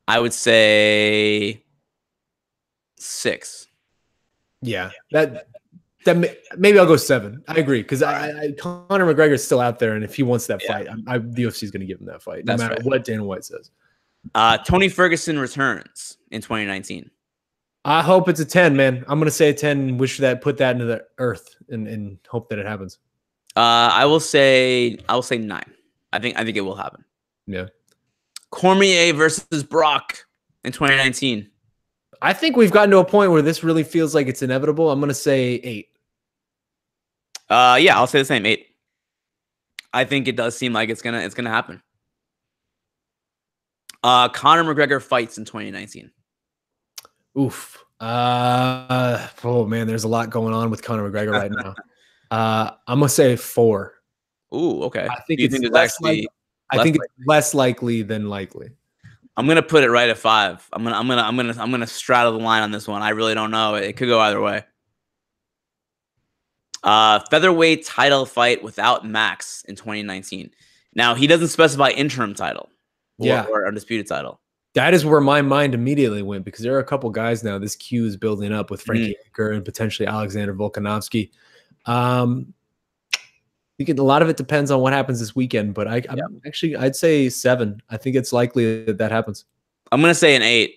I would say 6. Yeah, that maybe I'll go 7. I agree because Conor McGregor's still out there, and if he wants that fight, the UFC is going to give him that fight, no matter what Dana White says. Tony Ferguson returns in 2019. I hope it's a 10, man. I'm going to say a 10. Wish that put that into the earth and hope that it happens. I will say 9. I think it will happen. Yeah. Cormier versus Brock in 2019. I think we've gotten to a point where this really feels like it's inevitable. I'm going to say 8. Yeah, I'll say the same, 8. I think it does seem like it's gonna happen. Conor McGregor fights in 2019. Oof. Oh man, there's a lot going on with Conor McGregor right now. I'm gonna say 4. Ooh, okay. I think it's less likely than likely. I'm gonna put it right at 5. I'm gonna straddle the line on this one. I really don't know. It could go either way. Featherweight title fight without Max in 2019. Now he doesn't specify interim title or undisputed title. That is where my mind immediately went because there are a couple guys now. This queue is building up with Frankie Edgar and potentially Alexander Volkanovski. I think a lot of it depends on what happens this weekend, but I'd say 7. I think it's likely that happens. I'm gonna say an 8.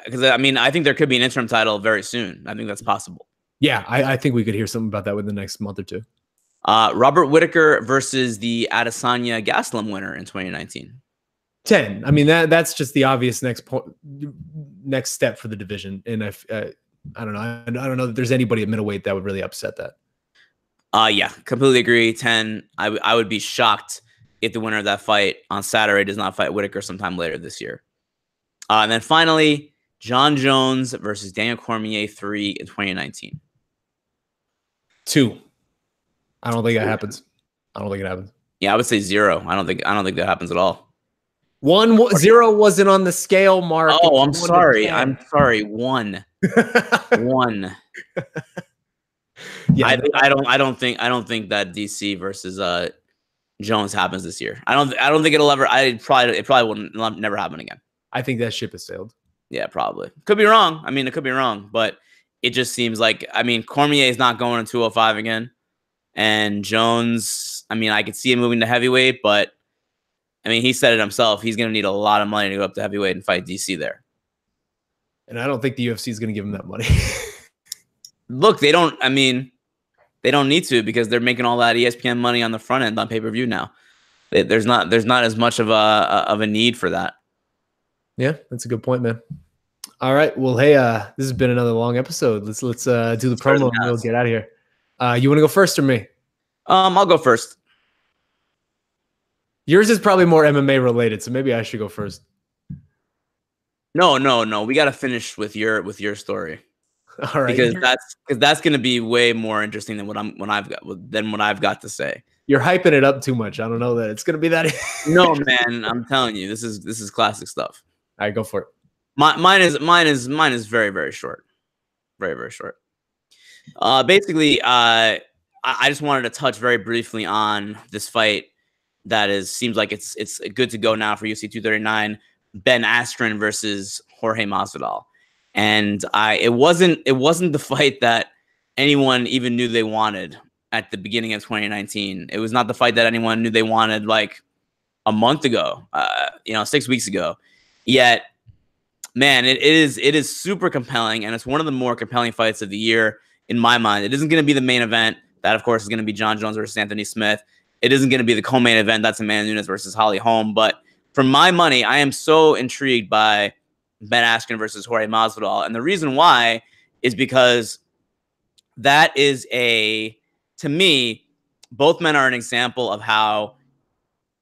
Because I think there could be an interim title very soon. I think that's possible. Yeah, I think we could hear something about that within the next month or 2. Robert Whittaker versus the Adesanya Gaslam winner in 2019. 10. I mean that's just the obvious next step for the division, and I don't know. I don't know that there's anybody at middleweight that would really upset that. Yeah, completely agree. 10. I would be shocked if the winner of that fight on Saturday does not fight Whittaker sometime later this year. And then finally, Jon Jones versus Daniel Cormier 3 in 2019. 2. I don't think it happens. Yeah, I would say 0. I don't think that happens at all. 0 wasn't on the scale, Mark. Oh, I'm sorry. 1. 1. Yeah, I don't think that DC versus Jones happens this year. I don't think it'll ever. It probably wouldn't never happen again. I think that ship has sailed. Yeah, probably. Could be wrong. It could be wrong, but it just seems like Cormier is not going to 205 again, and Jones. I could see him moving to heavyweight, but he said it himself. He's going to need a lot of money to go up to heavyweight and fight DC there. And I don't think the UFC is going to give him that money. Look, they don't. They don't need to because they're making all that ESPN money on the front end on pay-per-view now. There's not as much of a need for that. Yeah, that's a good point, man. All right, well, hey, this has been another long episode. Let's do the promo and we'll get out of here. You want to go first or me? I'll go first. Yours is probably more MMA related, so maybe I should go first. No. We got to finish with your story. All right, because that's going to be way more interesting than what I've got to say. You're hyping it up too much. I don't know that it's going to be that. No, man, I'm telling you, this is classic stuff. All right, go for it. Mine is very, very short, very, very short. Basically, I just wanted to touch very briefly on this fight that seems like it's good to go now for UFC 239. Ben Askren versus Jorge Masvidal. And it wasn't the fight that anyone even knew they wanted at the beginning of 2019. It was not the fight that anyone knew they wanted like a month ago, 6 weeks ago. Yet, man, it is super compelling, and it's one of the more compelling fights of the year in my mind. It isn't going to be the main event. That, of course, is going to be Jon Jones versus Anthony Smith. It isn't going to be the co-main event. That's Amanda Nunes versus Holly Holm. But for my money, I am so intrigued by Ben Askren versus Jorge Masvidal. And the reason why is because that is to me, both men are an example of how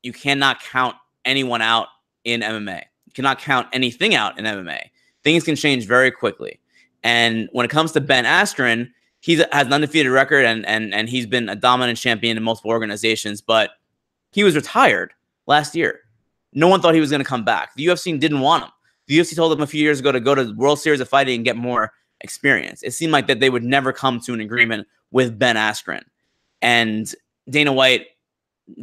you cannot count anyone out in MMA. You cannot count anything out in MMA. Things can change very quickly. And when it comes to Ben Askren, has an undefeated record, and he's been a dominant champion in multiple organizations, but he was retired last year. No one thought he was going to come back. The UFC didn't want him. The UFC told him a few years ago to go to the World Series of Fighting and get more experience. It seemed like that they would never come to an agreement with Ben Askren. And Dana White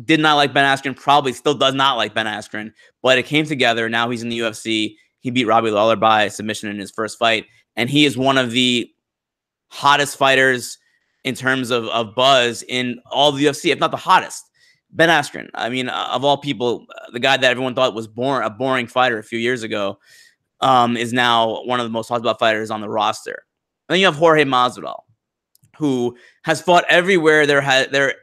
did not like Ben Askren, probably still does not like Ben Askren, but it came together. Now he's in the UFC. He beat Robbie Lawler by submission in his first fight, and he is one of the hottest fighters in terms of buzz in all the UFC, if not the hottest. Ben Askren, I mean, of all people, the guy that everyone thought was a boring fighter a few years ago, is now one of the most talked about fighters on the roster. And then you have Jorge Masvidal, who has fought everywhere there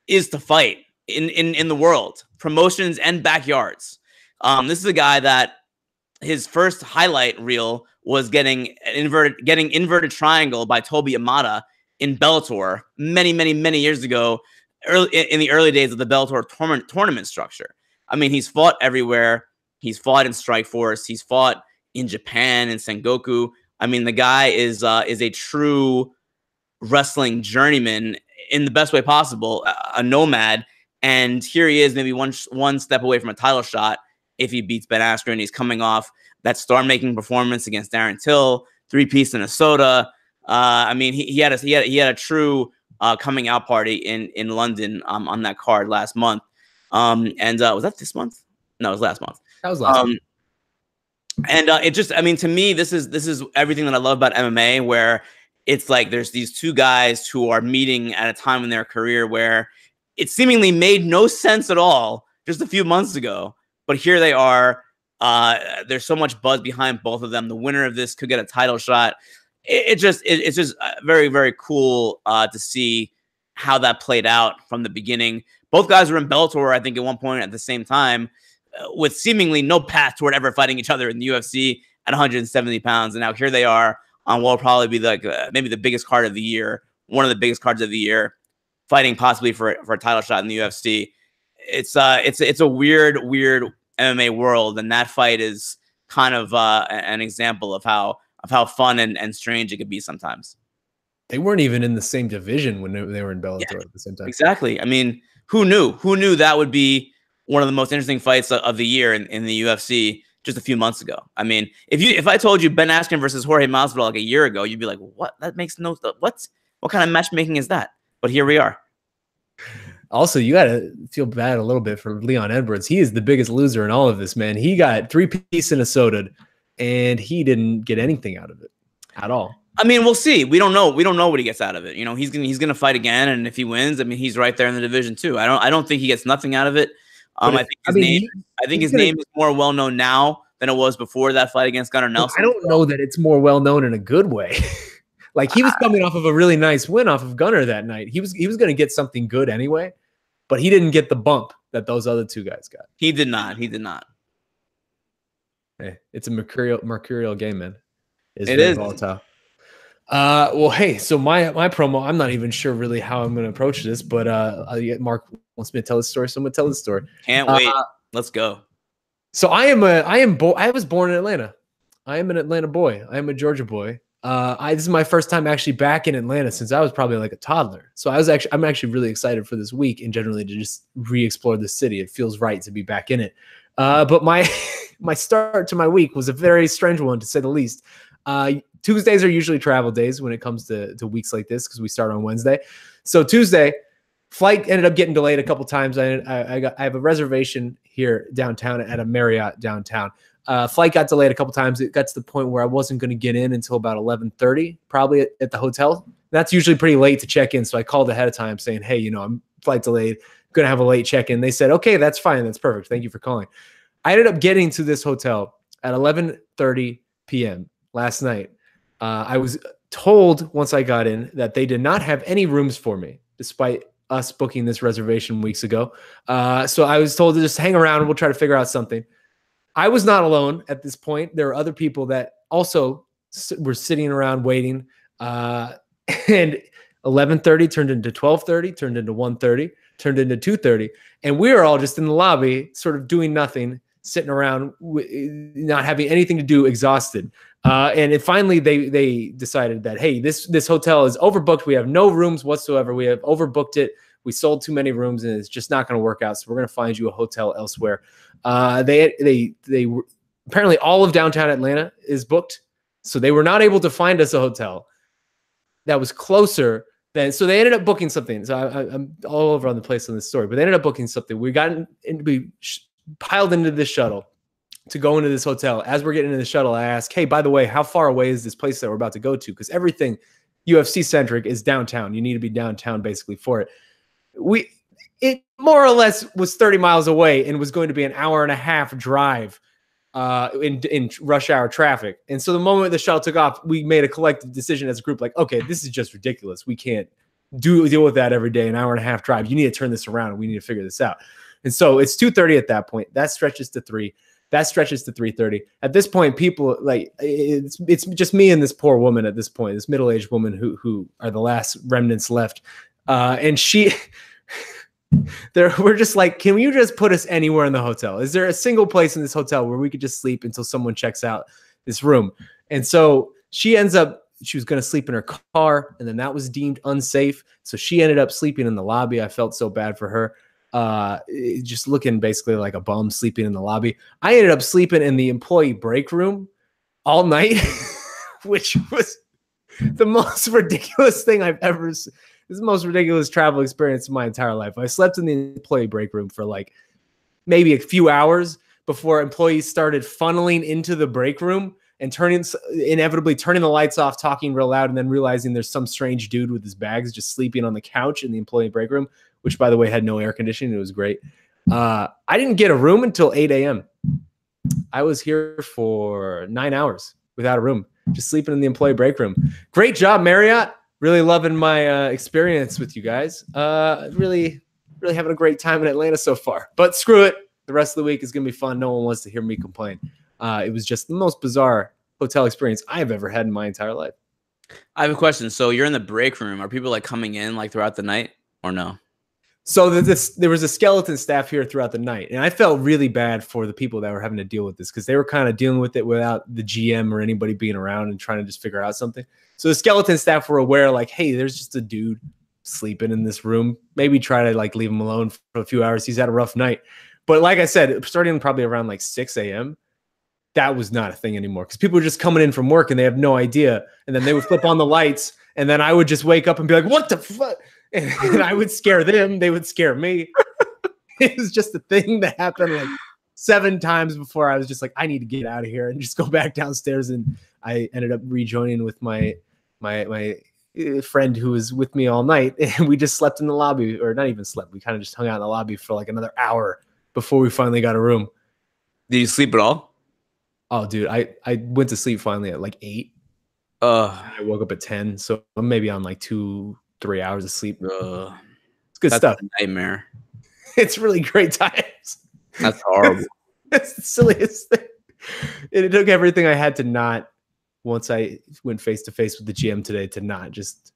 is to fight in the world, promotions and backyards. This is a guy that his first highlight reel was getting inverted triangle by Toby Amada in Bellator many years ago, in the early days of the Bellator tournament structure. I mean, he's fought everywhere. He's fought in Strikeforce. He's fought in Japan, in Sengoku. I mean, the guy is a true wrestling journeyman in the best way possible, a nomad. And here he is, maybe one step away from a title shot if he beats Ben Askren. He's coming off that star-making performance against Darren Till, 3-piece in a soda. I mean, he had a true coming out party in London on that card last month. And was that this month? No, it was last month. That was last month. And it just, I mean, to me, this is everything that I love about MMA, where it's like there's these two guys who are meeting at a time in their career where it seemingly made no sense at all just a few months ago. But here they are. There's so much buzz behind both of them. The winner of this could get a title shot. It's just very cool to see how that played out from the beginning. Both guys were in Bellator, I think, at one point at the same time, with seemingly no path toward ever fighting each other in the UFC at 170 pounds. And now here they are on what will probably be like maybe the biggest card of the year, one of the biggest cards of the year, fighting possibly for a title shot in the UFC. It's a weird MMA world, and that fight is kind of an example of how fun and strange it could be sometimes. They weren't even in the same division when they were in Bellator at the same time. Exactly. I mean, who knew? Who knew that would be one of the most interesting fights of the year in the UFC just a few months ago? I mean, if I told you Ben Askren versus Jorge Masvidal like a year ago, you'd be like, what? That makes no sense. What kind of matchmaking is that? But here we are. Also, you got to feel bad a little bit for Leon Edwards. He is the biggest loser in all of this, man. He got 3-piece in a soda, and he didn't get anything out of it at all. I mean, we'll see. We don't know. We don't know what he gets out of it. You know, he's gonna fight again, and if he wins, I mean, he's right there in the division too. I don't think he gets nothing out of it. I think his name is more well known now than it was before that fight against Gunnar Nelson. I don't know that it's more well known in a good way. Like, he was coming off of a really nice win off of Gunnar that night. He was going to get something good anyway, but he didn't get the bump that those other two guys got. He did not. He did not. Hey, it's a mercurial game, man. It is volatile. Well, hey, so my promo, I'm not even sure really how I'm going to approach this, but Marc wants me to tell the story, so I'm going to tell the story. Can't wait. Let's go. So I was born in Atlanta. I am an Atlanta boy. I am a Georgia boy. This is my first time actually back in Atlanta since I was probably like a toddler. So I'm actually really excited for this week and generally to just re-explore the city. It feels right to be back in it. But my start to my week was a very strange one, to say the least. Tuesdays are usually travel days when it comes to weeks like this, because we start on Wednesday. So Tuesday, flight ended up getting delayed a couple times. I have a reservation here downtown at a Marriott downtown. Flight got delayed a couple times. It got to the point where I wasn't going to get in until about 11:30, probably at the hotel. That's usually pretty late to check in. So I called ahead of time saying, hey, I'm flight delayed, going to have a late check-in. They said, okay, that's fine. That's perfect. Thank you for calling. I ended up getting to this hotel at 11:30 p.m. last night. I was told once I got in that they did not have any rooms for me, despite us booking this reservation weeks ago. So I was told to just hang around and we'll try to figure out something. I was not alone at this point. There were other people that also were sitting around waiting. And 11:30 turned into 12:30, turned into 1:30, turned into 2:30. And we were all just in the lobby, sort of doing nothing, sitting around, not having anything to do, exhausted. And finally, they decided that, hey, this hotel is overbooked. We have no rooms whatsoever. We have overbooked it. We sold too many rooms, and it's just not going to work out. So we're going to find you a hotel elsewhere. They were, apparently all of downtown Atlanta is booked, so they were not able to find us a hotel that was closer than. So they ended up booking something. So I'm all over on the place on this story, but they ended up booking something. We piled into this shuttle to go into this hotel. As we're getting into the shuttle, I ask, hey, by the way, how far away is this place that we're about to go to? Because everything UFC centric is downtown. You need to be downtown basically for it. It more or less was 30 miles away and was going to be an hour and a half drive in rush hour traffic. And so the moment the shuttle took off, we made a collective decision as a group, like, okay, this is just ridiculous. We can't deal with that every day, an hour and a half drive. You need to turn this around. We need to figure this out. And so it's 2:30 at that point. That stretches to 3. That stretches to 3:30. At this point, people like it's just me and this poor woman at this point, this middle-aged woman who are the last remnants left. And we're just like, can you just put us anywhere in the hotel? Is there a single place in this hotel where we could just sleep until someone checks out this room? And so she was going to sleep in her car, and then that was deemed unsafe. So she ended up sleeping in the lobby. I felt so bad for her. Just looking basically like a bum sleeping in the lobby. I ended up sleeping in the employee break room all night, which was the most ridiculous thing I've ever seen. This is the most ridiculous travel experience of my entire life. I slept in the employee break room for like maybe a few hours before employees started funneling into the break room and inevitably turning the lights off, talking real loud, and then realizing there's some strange dude with his bags just sleeping on the couch in the employee break room, which, by the way, had no air conditioning. It was great. I didn't get a room until 8 a.m. I was here for 9 hours without a room, just sleeping in the employee break room. Great job, Marriott. Really loving my experience with you guys. Really having a great time in Atlanta so far. But screw it. The rest of the week is going to be fun. No one wants to hear me complain. It was just the most bizarre hotel experience I've ever had in my entire life. I have a question. So you're in the break room. Are people like coming in like throughout the night or no? So there was a skeleton staff here throughout the night, and I felt really bad for the people that were having to deal with this because they were kind of dealing with it without the GM or anybody being around and trying to just figure out something. So the skeleton staff were aware, like, hey, there's just a dude sleeping in this room. Maybe try to like leave him alone for a few hours. He's had a rough night. But like I said, starting probably around like 6 a.m., that was not a thing anymore because people were just coming in from work and they have no idea. And then they would flip on the lights, and then I would just wake up and be like, what the fuck? And I would scare them. They would scare me. It was just a thing that happened like 7 times before I was just like, I need to get out of here and just go back downstairs. And I ended up rejoining with my friend who was with me all night. And we just slept in the lobby, or not even slept. We kind of just hung out in the lobby for like another hour before we finally got a room. Did you sleep at all? Oh, dude, I went to sleep finally at like 8. I woke up at 10. So I'm maybe on like 2-3 hours of sleep. It's good stuff. A nightmare. It's really great times. That's horrible. It's the silliest thing. It took everything I had to not, once I went face to face with the GM today, to not just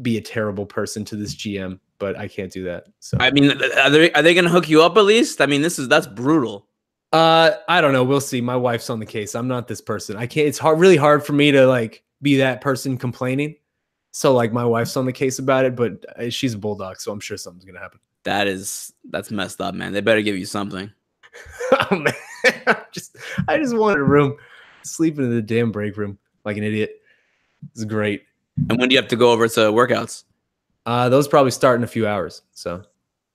be a terrible person to this GM. But I can't do that. So I mean, are they going to hook you up at least? I mean, that's brutal. I don't know. We'll see. My wife's on the case. I'm not this person. I can't. It's really hard for me to like be that person complaining. So like my wife's on the case about it, but she's a bulldog, so I'm sure something's gonna happen. That's messed up, man. They better give you something. Oh man, I just wanted a room, sleeping in the damn break room like an idiot. It's great. And when do you have to go over to workouts? Those probably start in a few hours. So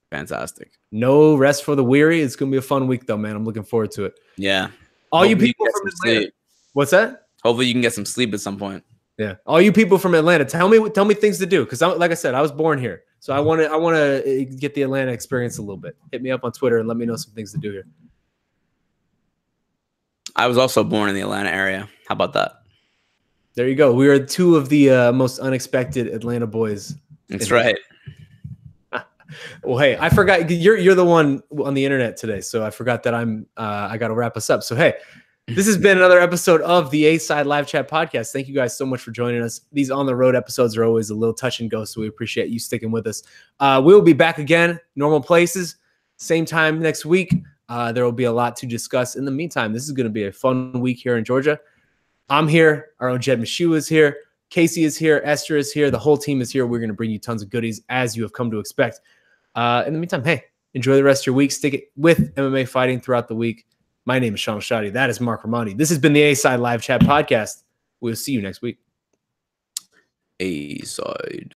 fantastic. No rest for the weary. It's gonna be a fun week though, man. I'm looking forward to it. Yeah. All you people from Atlanta. What's that? Hopefully you can get some sleep at some point. Yeah. All you people from Atlanta, tell me things to do. Because like I said, I was born here. So I want to get the Atlanta experience a little bit. Hit me up on Twitter and let me know some things to do here. I was also born in the Atlanta area. How about that? There you go. We are 2 of the most unexpected Atlanta boys. That's right. Well, hey, I forgot you're the one on the internet today, so I forgot that I got to wrap us up. So hey, this has been another episode of the A-Side Live Chat Podcast. Thank you guys so much for joining us. These on the road episodes are always a little touch and go, so we appreciate you sticking with us. We'll be back again, normal places, same time next week. There will be a lot to discuss. In the meantime, this is going to be a fun week here in Georgia. I'm here. Our own Jed Meshew is here. Casey is here. Esther is here. The whole team is here. We're going to bring you tons of goodies as you have come to expect. In the meantime, hey, enjoy the rest of your week. Stick it with MMA fighting throughout the week. My name is Shaun Al-Shatti. That is Marc Raimondi. This has been the A-Side Live Chat Podcast. We'll see you next week. A-Side.